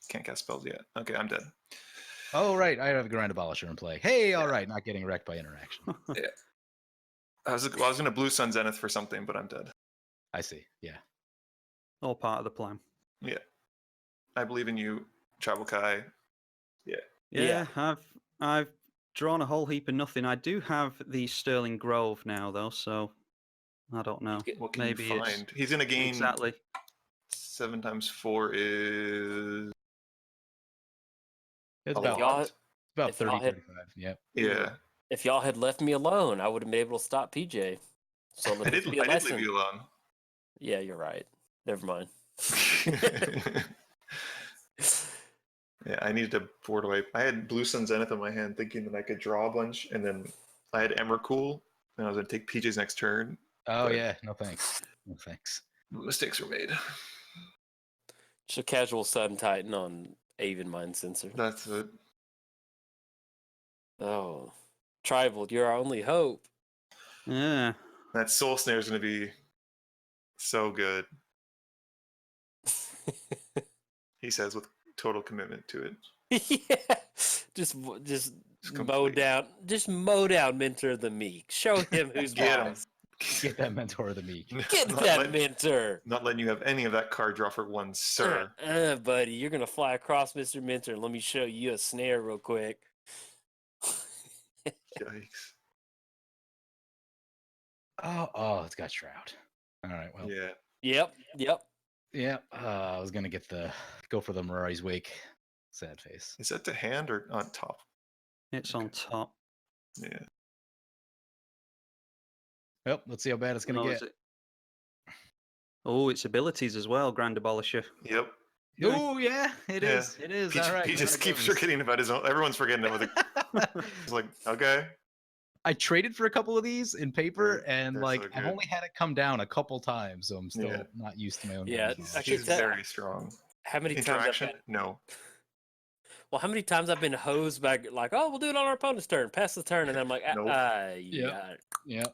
Can't cast spells yet. Okay, I'm dead. Oh right, I have a Grand Abolisher in play. Hey, all right, not getting wrecked by interaction. Yeah. I was gonna Blue Sun Zenith for something, but I'm dead. I see. Yeah. All part of the plan. Yeah. I believe in you, Travel Kai. Yeah, I've drawn a whole heap of nothing. I do have the Sterling Grove now, though, so I don't know. What can Maybe you find? He's gonna gain exactly 7 times 4 is. It's a about lot. about if y'all 30, had- 35. Yep. Yeah. If y'all had left me alone, I would have been able to stop PJ. So let I this did be a lesson. leave you alone. Yeah, you're right. Never mind. Yeah, I needed to board wipe. I had Blue Sun Zenith in my hand thinking that I could draw a bunch, and then I had Emrakul, and I was going to take PJ's next turn. Oh But- yeah, no thanks. No thanks. Mistakes were made. Just a casual Sun Titan on Aven Mind Sensor. That's it. Oh. Tribal, you're our only hope. yeah. That Soul Snare is going to be so good, he says, with total commitment to it. Yeah. Just mow complete. down. Just mow down Mentor of the Meek. Show him who's Get him. boss. Get that Mentor of the Meek. Get that Mentor. Not letting you have any of that card draw for one, sir. Buddy, you're gonna fly across Mr. Mentor. Let me show you a snare real quick. Yikes. Oh, it's got Shroud. All right, well. Yeah. Yep. Yeah, I was gonna go for the Mirari's Wake. Sad face. Is that the hand or on top? It's on top. Yeah. Yep, let's see how bad it's gonna get. Oh, its abilities as well, Grand Abolisher. Yep. Oh yeah, it is. It is. He, All right. he just keeps forgetting about his own. Everyone's forgetting about it. He's like, okay. I traded for a couple of these in paper, and they're like so I've good. only had it come down a couple times, so I'm still not used to my own. Yeah, games. I He's can tell- very strong. How many times Interaction? I've been, No. well, how many times I've been hosed back like, oh, we'll do it on our opponent's turn, pass the turn, and then I'm like, Nope. yeah. Yeah.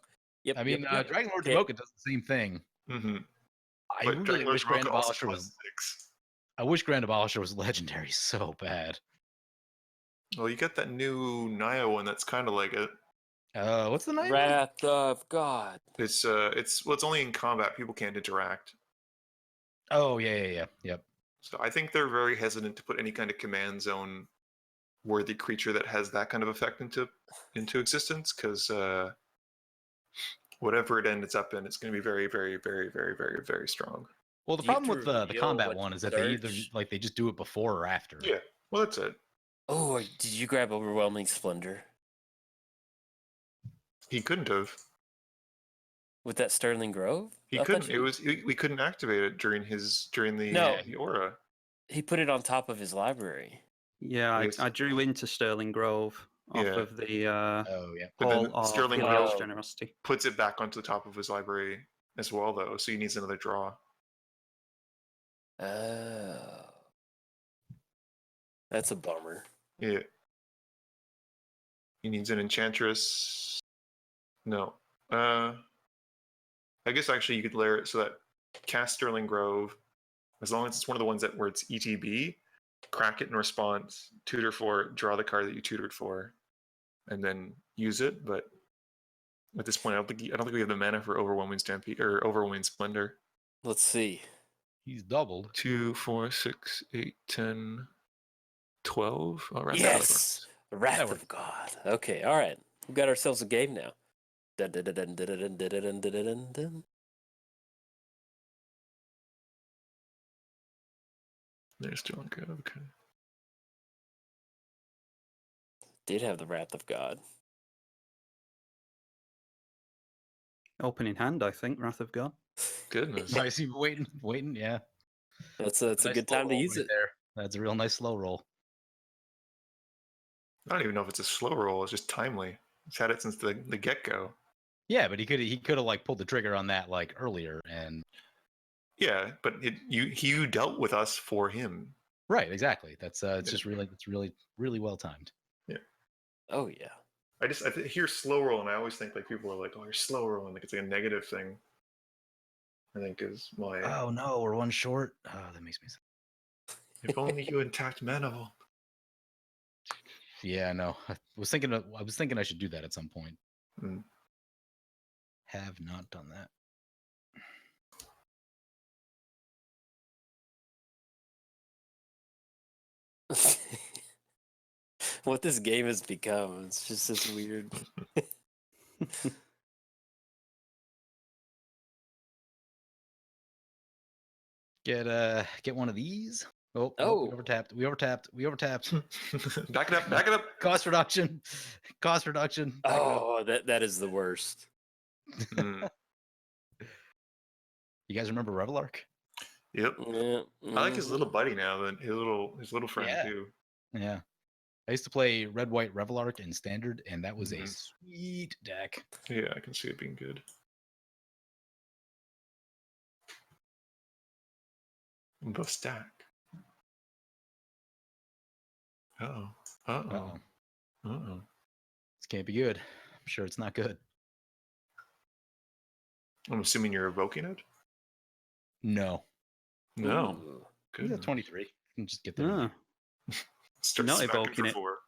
Yep. I mean, yep. Dragon Lord Yeah. Jamoka does the same thing. Mm-hmm. I really wish Grand Abolisher was. 6. I wish Grand Abolisher was legendary so bad. Well, you got that new Naya one that's kind of like it. What's the name? Wrath of God. It's only in combat. People can't interact. Oh yeah. Yep. So I think they're very hesitant to put any kind of command zone worthy creature that has that kind of effect into existence, because whatever it ends up in, it's going to be very, very, very, very, very, very strong. Well, the Do you have problem to with the reveal combat what one is that search? they just do it before or after. Yeah. Well, that's it. Oh, did you grab Overwhelming Splendor He couldn't have. with that Sterling Grove? He I thought couldn't. you- We couldn't activate it during the No. the aura. He put it on top of his library. Yeah, Yes. I drew into Sterling Grove off Yeah. of the Oh yeah. But then Hall of Sterling Hero's Grove- Generosity. Puts it back onto the top of his library as well, though. So he needs another draw. Oh. That's a bummer. Yeah. He needs an Enchantress. No. I guess actually you could layer it so that cast Sterling Grove, as long as it's one of the ones where it's ETB, crack it in response, tutor for it, draw the card that you tutored for, and then use it. But at this point, I don't think we have the mana for Overwhelming Stampede or Overwhelming Splendor. Let's see. He's doubled. 2, 4, 6, 8, 10, 12. All right. Yes! Wrath That of works. God. Okay, all right. We've got ourselves a game now. Dun, dun, dun, dun, dun, dun, dun, dun, dun, dun, dun. There's Sterling Grove. Okay. Did have the Wrath of God. Opening hand, I think, Wrath of God. Goodness. Nice. You waiting. Yeah. That's a Nice good slow time to roll use right it. there. That's a real nice slow roll. I don't even know if it's a slow roll. It's just timely. He's had it since the get-go. Yeah, but he could have like pulled the trigger on that like earlier and. Yeah, but you dealt with us for him. Right. Exactly. It's just really well timed. Oh, yeah. I hear slow roll, and I always think like people are like, "Oh, you're slow rolling," like it's like a negative thing. I think is my. Oh no, we're one short. Oh, that makes me sad. If only you intact Manival. Yeah, no. I was thinking I should do that at some point. Mm. Have not done that. What this game has become, it's just this weird. Get one of these. Oh, Oh. we overtapped. Back it up. Back it up. Cost reduction. Back it up. Oh, that is the worst. Mm. You guys remember Revelark? Yep. Yeah, I like his mhm. little buddy now. Then his little friend Yeah. too. Yeah. I used to play Red White Revelark in Standard, and that was a Mhm. sweet deck. Yeah, I can see it being good. The stack. Uh-oh. Uh-oh. Uh-oh. This can't be good. I'm sure it's not good. I'm assuming you're evoking it? No. No. Ooh. He's Good. at 23. You can just get there. Ah, Start Not smacking evoking for it. 4.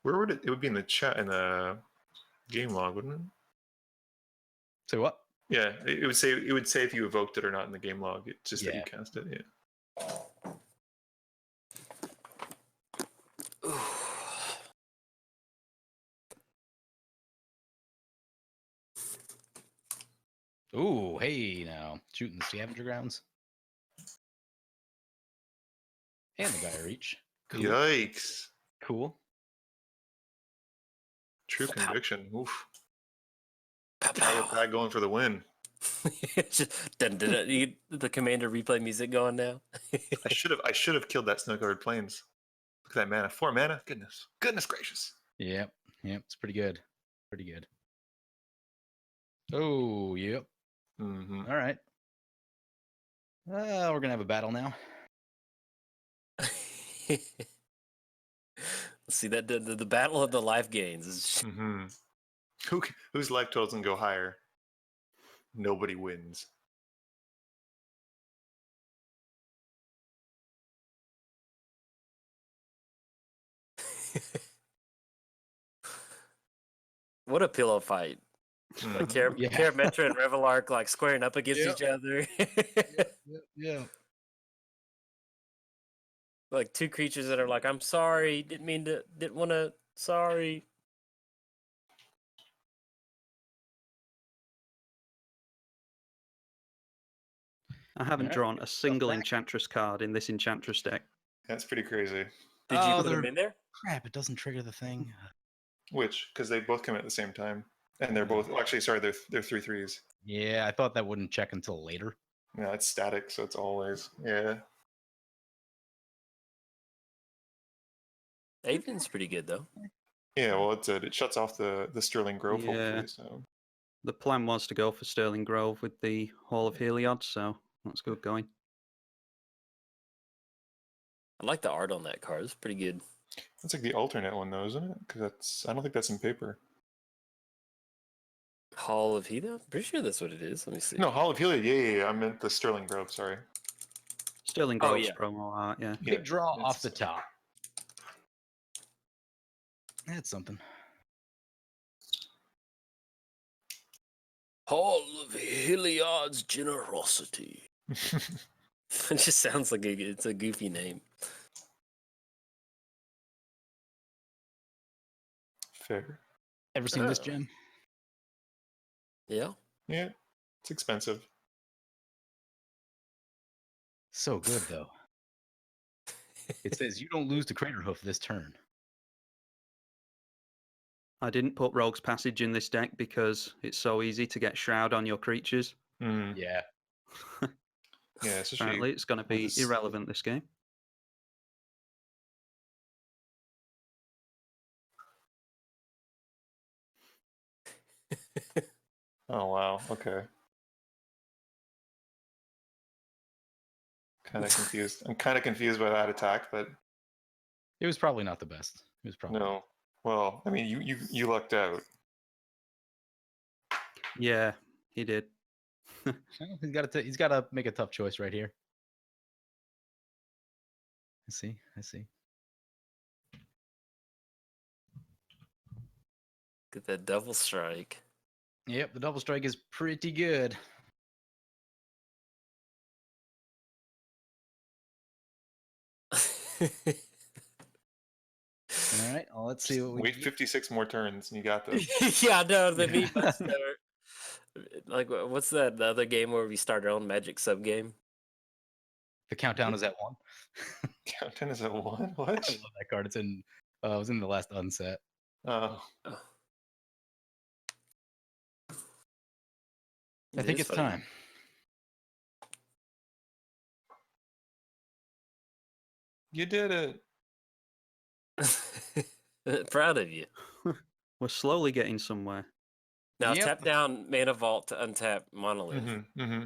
Where would it would be in the chat in the game log, wouldn't it? Say what? Yeah, it would say if you evoked it or not in the game log. It's just that you cast it. Yeah. Ooh, hey now. Shooting the scavenger grounds. And the guy reach. Cool. Yikes! Cool. True conviction. Oof. Power pad going for the win. The commander replay music going now. I should have killed that snow-covered plains. Look at that mana. 4 mana. Goodness gracious. Yep. It's pretty good. Pretty good. Oh, yep. Mm-hmm. All right. We're gonna have a battle now. Let's see that the battle of the life gains is Mm-hmm. Whose life totals can go higher? Nobody wins. what a pillow fight. Like Karametra and Revelark like squaring up against each other. Yeah. Like two creatures that are like, I'm sorry, didn't want to, sorry. I haven't Alright, drawn good a stuff, single Mac. Enchantress card in this Enchantress deck. That's pretty crazy. Did you Oh, put them they're- in there? Crap! It doesn't trigger the thing. Which? Because they both come at the same time, and they're both. Well, actually, sorry, they're 3/3s. Yeah, I thought that wouldn't check until later. No, it's static, so it's always Aven's pretty good though. Yeah, well, it shuts off the Sterling Grove, Yeah. hopefully. So The plan was to go for Sterling Grove with the Hall of Heliod, so that's good going. I like the art on that card. It's pretty good. that's like the alternate one, though, isn't it? Because I don't think that's in paper. Hall of Heliod? Pretty sure that's what it is. Let me see. No, Hall of Heliod. Yeah. I meant the Sterling Grove. Sorry. Sterling Oh, Grove's yeah. promo art, yeah. Yeah, Big draw it's- off the top. That's something. Hall of Heliod's generosity. It just sounds like it's a goofy name. Fair. Ever seen this Oh. gem? Yeah. Yeah, it's expensive. So good though. It says you don't lose to Crater Hoof this turn. I didn't put Rogue's Passage in this deck because it's so easy to get Shroud on your creatures. Mm, Yeah. yeah, especially Apparently, it's going to be this- irrelevant this game. Oh wow. Okay. Kind of confused. I'm kind of confused by that attack, but It was probably not the best. It was probably no. Well, I mean, you lucked out. Yeah, he did. Well, he's got to make a tough choice right here. I see. Get that double strike. Yep, the double strike is pretty good. All right, well, let's see what we Wait can 56 more turns, and you got this. Yeah, no, the meat Muddstah. Like, what's that the other game where we start our own Magic sub game? The countdown is at 1. Countdown is at 1. I What? love that card. It's in. It was in the last unset. Oh, I think is it's funny. time. you did it. Proud of you. We're slowly getting somewhere. Now Yep. tap down Mana Vault to untap Monolith. Mm-hmm.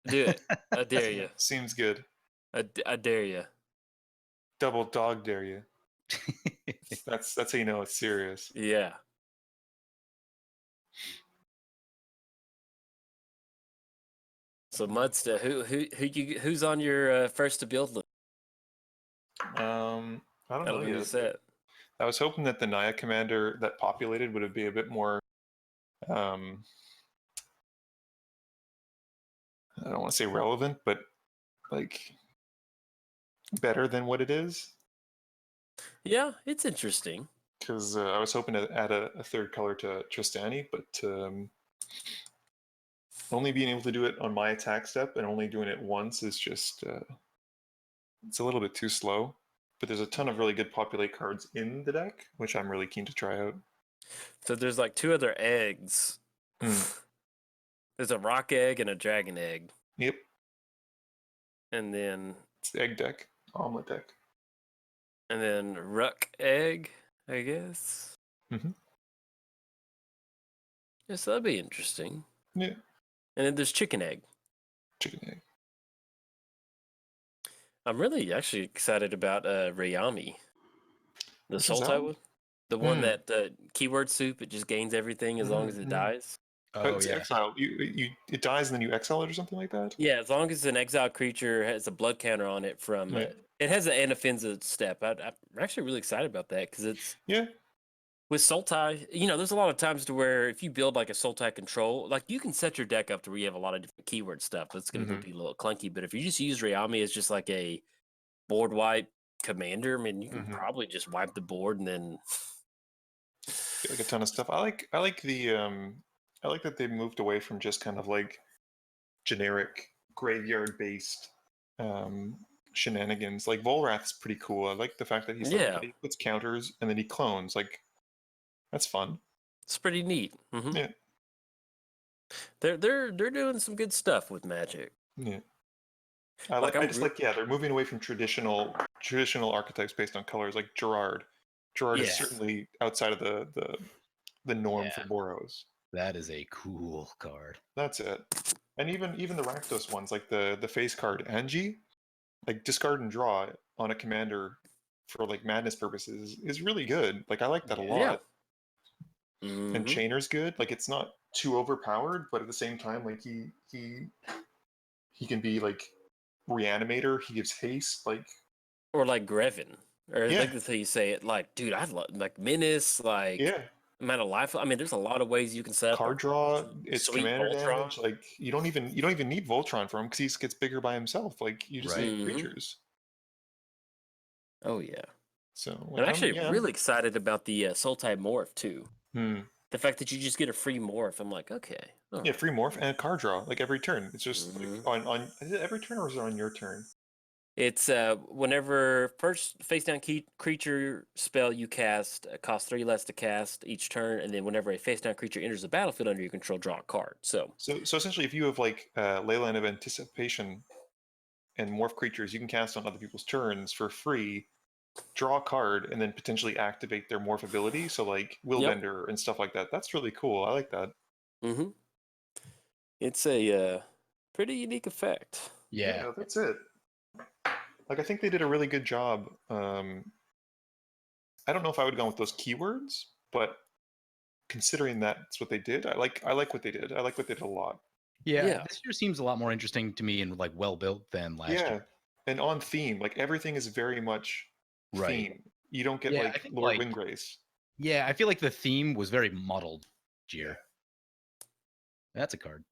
Do it. I dare you. Seems good. I dare you. Double dog dare you. That's how you know it's serious. Yeah. So Muddstah, who's on your first to build list? I don't That'll know be the yet. set. I was hoping that the Naya commander that populated would be a bit more I don't want to say relevant, but like better than what it is. Yeah, it's interesting. Because I was hoping to add a third color to Tristani, but only being able to do it on my attack step and only doing it once is just it's a little bit too slow. But there's a ton of really good populate cards in the deck, which I'm really keen to try out. So there's like 2 other eggs. There's a rock egg and a dragon egg. Yep, And then it's the egg deck, omelet deck. Ruck egg, I guess. Mhm. Yes, that'd be interesting. Yeah, And then there's chicken egg. chicken egg. I'm really actually excited about Rayami. The Which soul one's that type one? one. The one that keyword soup, it just gains everything as long as it dies. Oh It's yeah. exile. It dies and then you exile it or something like that. Yeah, as long as an exiled creature has a blood counter on it from Yeah. it has an inoffensive step. I'm actually really excited about that because it's Yeah. with Sultai, there's a lot of times to where if you build like a Sultai control, like you can set your deck up to where you have a lot of different keyword stuff, but it's going to be a little clunky. But if you just use Rayami as just like a board wipe commander, I mean, you can probably just wipe the board and then Get like a ton of stuff. I like the I like that they moved away from just kind of like generic graveyard based shenanigans. Like Volrath's pretty cool. I like the fact that he's Yeah. like he puts counters and then he clones. Like that's fun. It's pretty neat. Yeah. They're doing some good stuff with Magic. Yeah. Like, They're moving away from traditional archetypes based on colors like Gerard. Gerard is Yes. certainly outside of the norm for Yeah. Boros. That is a cool card. That's it. And even the Rakdos ones, like the face card Angie, like discard and draw on a commander for like madness purposes is really good. Like I like that a lot. And Chainer's good. Like it's not too overpowered, but at the same time, like he can be like reanimator. He gives haste. Like or like Greven, or Yeah. like that's how you say it. Like, dude, I love like Menace, like yeah, amount of life. I mean, there's a lot of ways you can set up card draw. It's sweet commander Voltron. damage. Like you don't even need Voltron for him because he gets bigger by himself. Like you just need creatures. Oh yeah. So I'm like, actually really excited about the Soul type morph too. Hmm. The fact that you just get a free morph, I'm like, okay. Yeah, free morph and a card draw like every turn. It's just like on is it every turn or is it on your turn? It's whenever first face down creature spell you cast costs 3 less to cast each turn, and then whenever a face down creature enters the battlefield under your control, draw a card. So essentially, if you have like Leyline of Anticipation and morph creatures, you can cast on other people's turns for free, draw a card, and then potentially activate their morph ability. So like Willbender and stuff like that. That's really cool. I like that. It's a pretty unique effect. Yeah, that's it. Like I think they did a really good job. I don't know if I would have gone with those keywords, but considering that's what they did, I like what they did. I like what they did a lot. Yeah, this year seems a lot more interesting to me and like well built than last year. And on theme, like everything is very much theme. You don't get like Lord Windgrace. Yeah, I feel like the theme was very muddled this year. That's a card.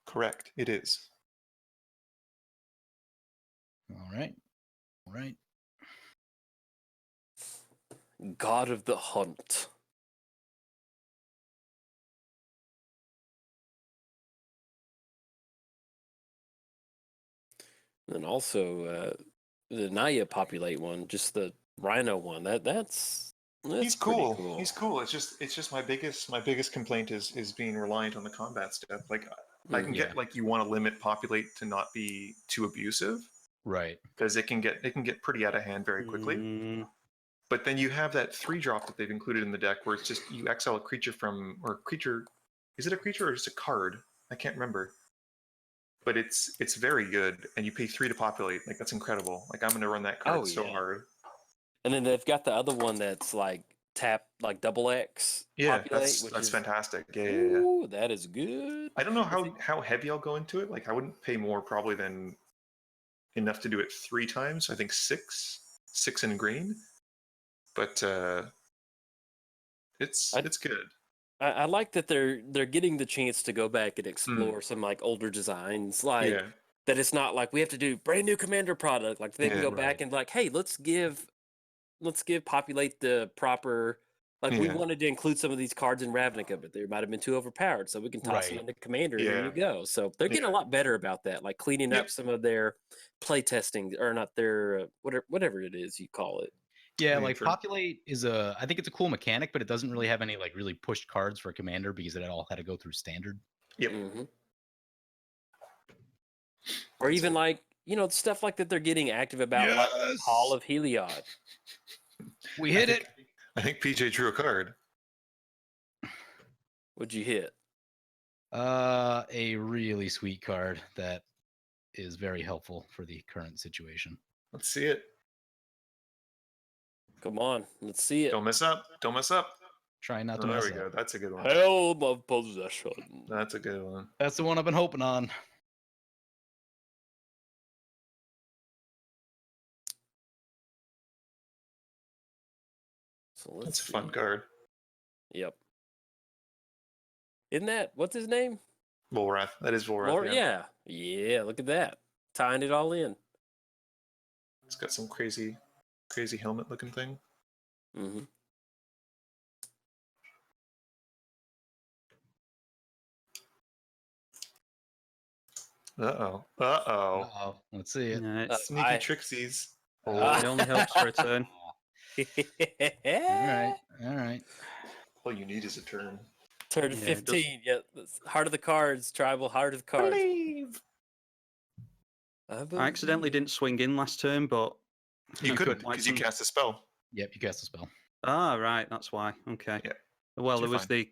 Correct, it is. All right. God of the Hunt. And also the Naya populate one, just the Rhino one. That's he's cool. He's cool. It's just my biggest complaint is being reliant on the combat step. Like I can get like you want to limit populate to not be too abusive. Right. Because it can get pretty out of hand very quickly. But then you have that 3-drop that they've included in the deck where it's just you exile a creature is it a creature or just a card? I can't remember. But it's very good, and you pay 3 to populate. Like that's incredible. Like I'm gonna run that card so hard. And then they've got the other one that's like tap like double X. Yeah, populate, that's fantastic. Yeah, ooh, that is good. I don't know how heavy I'll go into it. Like I wouldn't pay more probably than enough to do it 3 times. I think 6 in green. But it's good. I like that they're getting the chance to go back and explore some like older designs, like Yeah. that. It's not like we have to do brand new Commander product. Like they can Yeah, go back right. and like, hey, let's populate the proper. Like we Yeah. wanted to include some of these cards in Ravnica, but they might have been too overpowered, so we can toss them Right. into Commander. Here Yeah. you go. So they're getting a Yeah. lot better about that, like cleaning Yep. up some of their play testing, or not their whatever it is you call it. Yeah, I mean, like populate is I think it's a cool mechanic, but it doesn't really have any like really pushed cards for commander because it all had to go through standard. Yep. Mhm. Or That's even it. like stuff like that they're getting active about, like Hall of Heliod. We hit it. I think PJ drew a card. What'd you hit? A really sweet card that is very helpful for the current situation. Let's see it. Come on, let's see it. Don't mess up. Don't mess up. Try not Oh, to there mess we go. up. That's a good one. Helm of Possession. That's a good one. That's the one I've been hoping on. So let's That's a see. fun card. Yep. Isn't that what's his name? Volrath. That is Volrath. Yeah. Yeah. Look at that, tying it all in. It's got some crazy helmet looking thing. Mm-hmm. Uh-oh. Let's see it. Yeah, it's, Sneaky Trixies. it only helps for a turn. All right. All you need is a turn. Turn Yeah, it 15. Yeah, that's heart of the cards. Tribal heart of the cards. Believe. I accidentally didn't swing in last turn, but You couldn't Like because you some- cast a spell. Yep, you cast a spell. right, that's why. Okay. Yeah. Well, You're there was fine.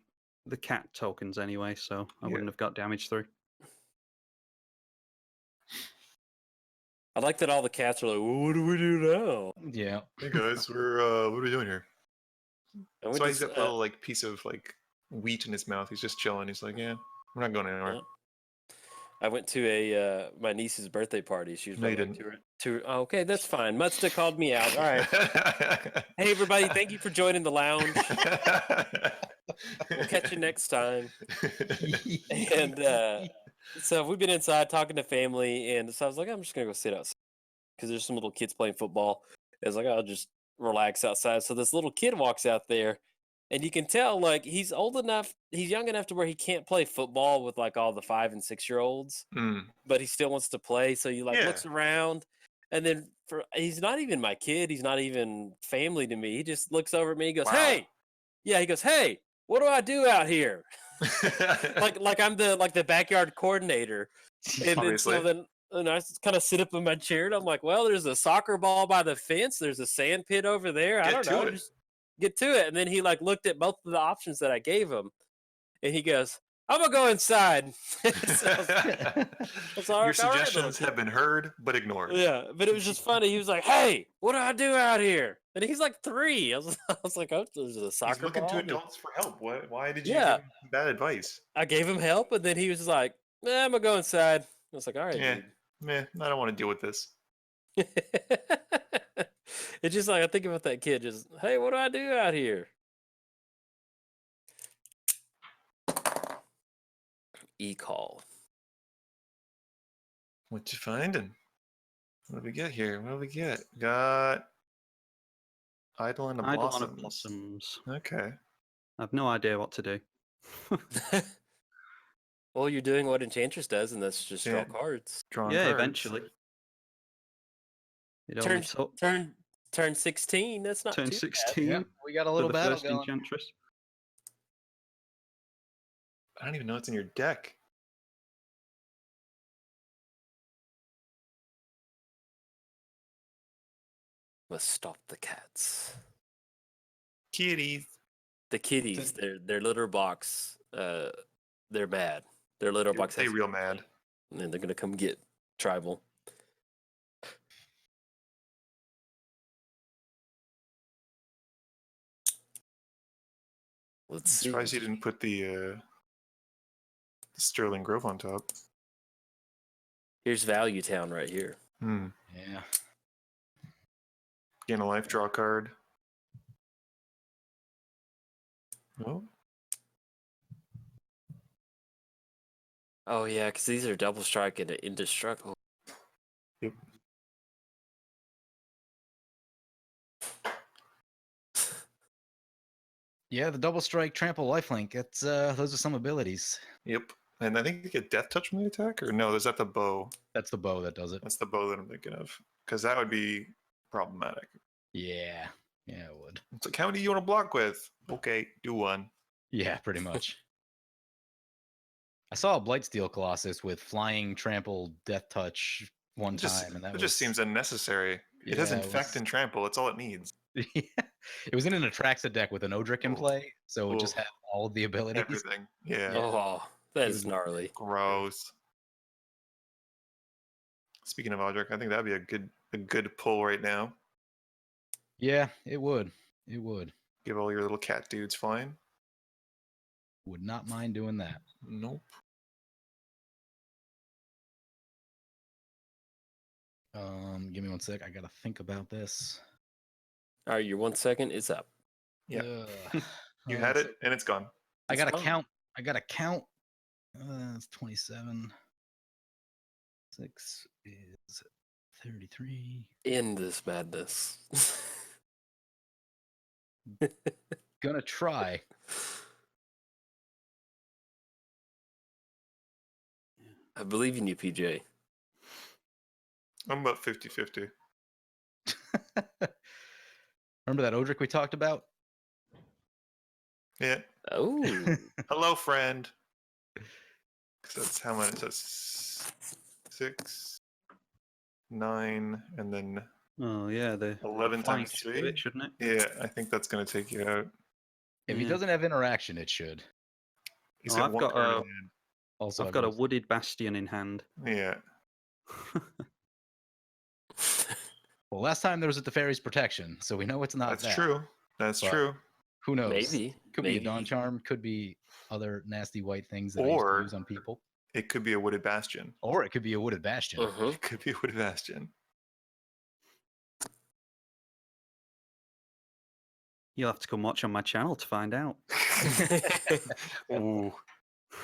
the cat tokens anyway, so I Yeah. wouldn't have got damage through. I like that all the cats are like, well, what do we do now? Yeah. Hey guys, we're what are we doing here? And So we he's just, got a little like piece of like wheat in his mouth. He's just chilling. He's like, yeah, we're not going anywhere. Yeah. I went to a my niece's birthday party. She was No, you probably didn't. oh, okay, that's fine. Muddstah called me out. All right. Hey everybody, thank you for joining the lounge. We'll catch you next time. And so we've been inside talking to family, and so I was like, I'm just gonna go sit outside because there's some little kids playing football. I was like, I'll just relax outside. So this little kid walks out there, and you can tell like he's young enough to where he can't play football with like all the 5 and 6 year olds, Mm. but he still wants to play. So he like Yeah. looks around, and then he's not even my kid. He's not even family to me. He just looks over at me. He goes, Wow. "Hey, yeah." He goes, "Hey, what do I do out here?" like I'm the backyard coordinator, and then so Obviously. then and I kind of sit up in my chair, and I'm like, well, there's a soccer ball by the fence. There's a sand pit over there. I Get don't know. to it. Just get to it. And then he like looked at both of the options that I gave him, and he goes, "I'm gonna go inside." So I was like, Your "All right, suggestions then." have been heard but ignored. Yeah, but it was just funny. He was like, "Hey, what do I do out here?" And he's like 3. I was like, "Oh, there's a He's soccer looking ball." to adults for help. Why did you Yeah. give him bad advice? I gave him help, and then he was like, I'm gonna go inside. I was like, all right, Yeah. dude. Meh, I don't want to deal with this. It's just like I think about that kid. Just, hey, what do I do out here? E-call. What you finding? What do we get here? What do we get? Got Eidolon of Eidolon of Blossoms. Blossoms. Okay. I have no idea what to do. Well, you're doing what Enchantress does, and that's just draw Yeah. cards. Drawing Yeah, cards. eventually. It only Turn 16. That's not turn too 16 Yeah, we got a for little the battle first going. Enchantress. I don't even know what's in your deck. Must stop the cats. Kitties. The kitties. Their litter box. They're bad. Their litter box. They has real mad. And they're gonna come get Tribal. Let's see. Surprised you didn't put the Sterling Grove on top. Here's Value Town right here. Hmm. Yeah. Gain a life, draw a card. Oh. Oh yeah, because these are double strike and indestructible. Yep. Yeah, the double strike, trample, lifelink. It's those are some abilities. Yep. And I think you get death touch from the attack, or no? Is that the bow? That's the bow that does it. That's the bow that I'm thinking of, because that would be problematic. Yeah, it would. It's like, how many do you want to block with? Okay, do one. Yeah, pretty much. I saw a Blightsteel Colossus with flying, trample, death touch one It just, time, and that it was just seems unnecessary. It has Yeah, it infect was- and trample. That's all it needs. it was in an Atraxa deck with an Odric in Oh. play, so it just Oh. had all of the abilities. Everything. Yeah. Yeah. Oh, that It is was- gnarly. Gross. Speaking of Audric, I think that'd be a good pull right now. Yeah, it would. It would. Give all your little cat dudes flying. Would not mind doing that. Nope. Give me one sec. I gotta think about this. All right, your 1 second is up. Yeah. Ugh. You had it and it's gone. I It's gotta fine. count. I gotta count. It's 27. 6 is 33. End this madness. Gonna try. I believe in you, PJ. I'm about 50-50. Remember that Odric we talked about? Yeah. Oh, Hello, friend. 'Cause that's how much. That's 6, 9, and then Oh yeah, the 11 flying times should do 3. it, shouldn't it? Yeah, I think that's going to take you out. If he Yeah. doesn't have interaction, it should. He's Oh, got I've one got card a- in hand. Also, I've got a wooded bastion in hand. Yeah. Well, last time there was a Teferi's protection, so we know it's not That's that. true. That's But true. Who knows? maybe. Could maybe. be a Dawn Charm, could be other nasty white things that I Or- used to use on people. It could be a wooded bastion. Or it could be a Wooded Bastion. Mhm. It could be a wooded bastion. You'll have to come watch on my channel to find out. Ooh.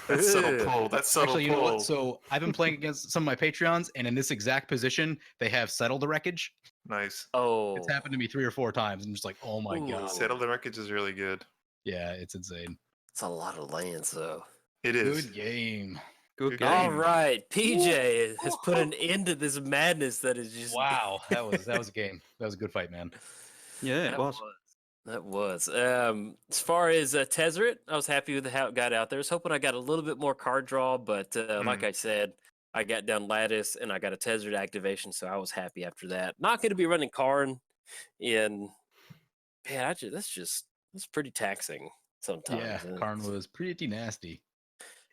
That's subtle Ugh. pull. That's subtle Actually, you pull. know what? So I've been playing against some of my Patreons, and in this exact position, they have Settle the Wreckage. Nice. Oh, It's happened to me 3 or 4 times. I'm just like, oh my Ooh. god. Settle the Wreckage is really good. Yeah, it's insane. it's a lot of lands, though. It is. Good game. Good Good game. All game. right, PJ has put an end to this madness that is just Wow, that was a game. That was a good fight, man. Yeah, it That was. That was. As far as Tezzeret, I was happy with how it got out there. I was hoping I got a little bit more card draw, but like I said, I got down Lattice and I got a Tezzeret activation, so I was happy after that. Not going to be running Karn in. Man, that's pretty taxing sometimes. Yeah, and Karn was pretty nasty.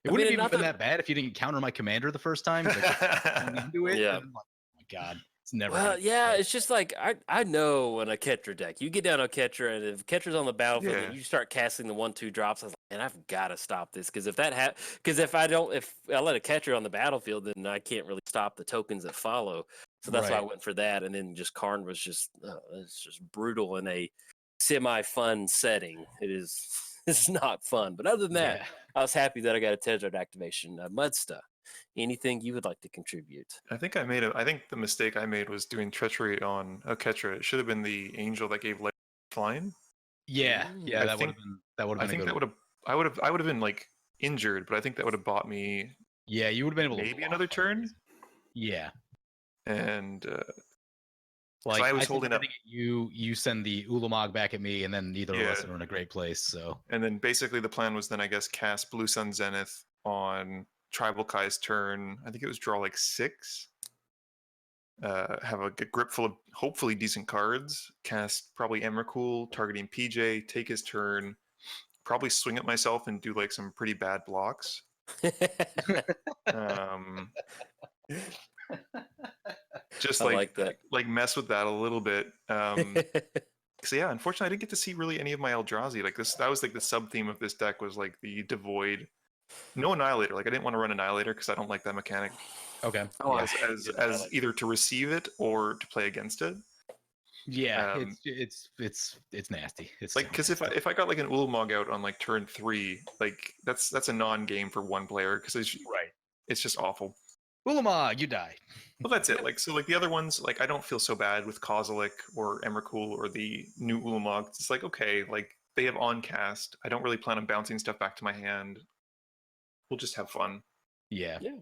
It I wouldn't mean, have not even been that- that bad if you didn't counter my commander the first time. But going into it, Yeah. and I'm like, oh my god, it's never. Well, gonna yeah, work. it's just like I know an Oketra deck. You get down Oketra, and if Oketra's on the battlefield, Yeah. and you start casting the 1/2 drops. I was like, man, I've got to stop this because if if I let Oketra on the battlefield, then I can't really stop the tokens that follow. So that's why I Right. went for that, and then just Karn was just it's just brutal in a semi-fun setting. It is it's not fun, but other than that, Yeah. I was happy that I got a Tezzeret activation. Muddstah, anything you would like to contribute? I think the mistake I made was doing treachery on Oketra. It should have been the angel that gave light flying. Yeah, I that would think- have been that would I have been think a that good. I would have been like injured, but I think that would have bought me Yeah, you would have been able to maybe block another like turn. this. Yeah, And like I was think holding up- hitting at you send the Ulamog back at me, and then neither of us Yeah. are in a great place. So and then basically the plan was then I guess cast Blue Sun Zenith on Tribal Kai's turn. I think it was draw like 6. Have a grip full of hopefully decent cards. Cast probably Emrakul targeting PJ. Take his turn. Probably swing at myself and do like some pretty bad blocks. Um, just I like that. like mess with that a little bit. So yeah, unfortunately, I didn't get to see really any of my Eldrazi. Like this, that was like the sub theme of this deck was like the devoid, no Annihilator. Like I didn't want to run Annihilator because I don't like that mechanic okay, Oh, yeah, as either to receive it or to play against it. yeah, um, it's nasty. It's Like because if I got like an Ulamog out on like turn 3, like that's a non-game for one player because right, It's just awful. Ulamog, you die. Well, that's it. Like so, like the other ones, like I don't feel so bad with Kozilek or Emrakul or the new Ulamog. It's like okay, like they have on cast. I don't really plan on bouncing stuff back to my hand. We'll just have fun. Yeah. Yeah.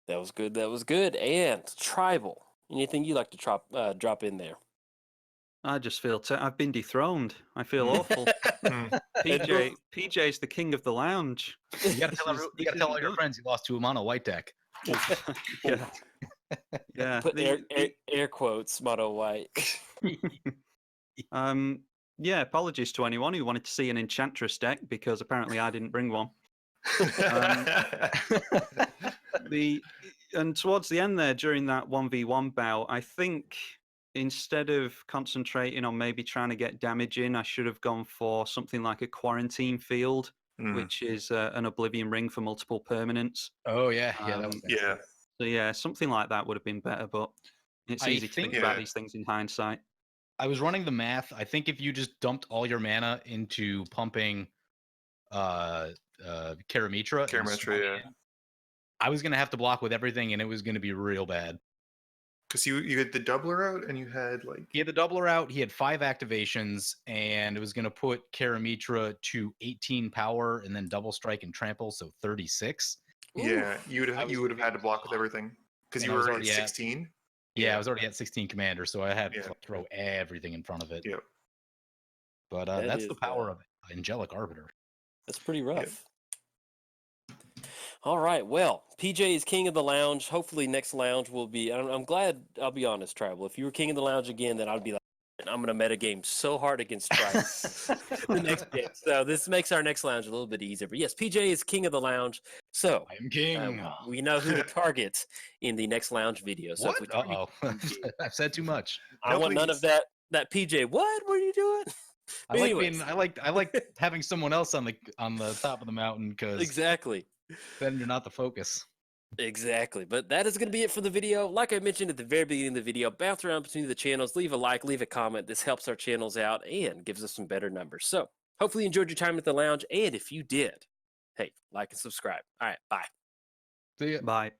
That was good. That was good. And tribal. Anything you like to drop in there? I just feel I've been dethroned. I feel awful. PJ's the king of the lounge. You gotta tell all your friends you lost to a mono white deck. Yeah. Yeah. Put air quotes, mono white. Yeah, apologies to anyone who wanted to see an Enchantress deck because apparently I didn't bring one. And towards the end there, during that 1v1 bout, I think instead of concentrating on maybe trying to get damage in, I should have gone for something like a quarantine field, which is an Oblivion Ring for multiple permanents. Oh yeah, that was yeah. So yeah, something like that would have been better, but it's easy to think about these things in hindsight. I was running the math. I think if you just dumped all your mana into pumping Karametra, yeah. I was gonna have to block with everything, and it was gonna be real bad. Because you had the doubler out, and you had like he had the doubler out. He had 5 activations, and it was gonna put Karametra to 18 power, and then double strike and trample, so 36. Yeah, you would have had to block with everything because you were already at 16. Yeah, I was already at 16 commander, so I had to throw everything in front of it. Yep. But that's the power of Angelic Arbiter. That's pretty rough. Yep. All right, well, PJ is king of the lounge. Hopefully next lounge will be, I'm glad, I'll be honest, Tribal. If you were king of the lounge again, then I'd be like, I'm going to metagame so hard against Tribal the next game. So this makes our next lounge a little bit easier. But yes, PJ is king of the lounge. So I am king. We know who to target in the next lounge video. So what? I've said too much. I want none of that PJ. What are you doing? I like having someone else on the top of the mountain because exactly. Then you're not the focus. Exactly. But that is going to be it for the video. Like I mentioned at the very beginning of the video, bounce around between the channels, leave a like, leave a comment. This helps our channels out and gives us some better numbers. So hopefully you enjoyed your time at the lounge. And if you did, hey, like and subscribe. All right. Bye. See ya. Bye.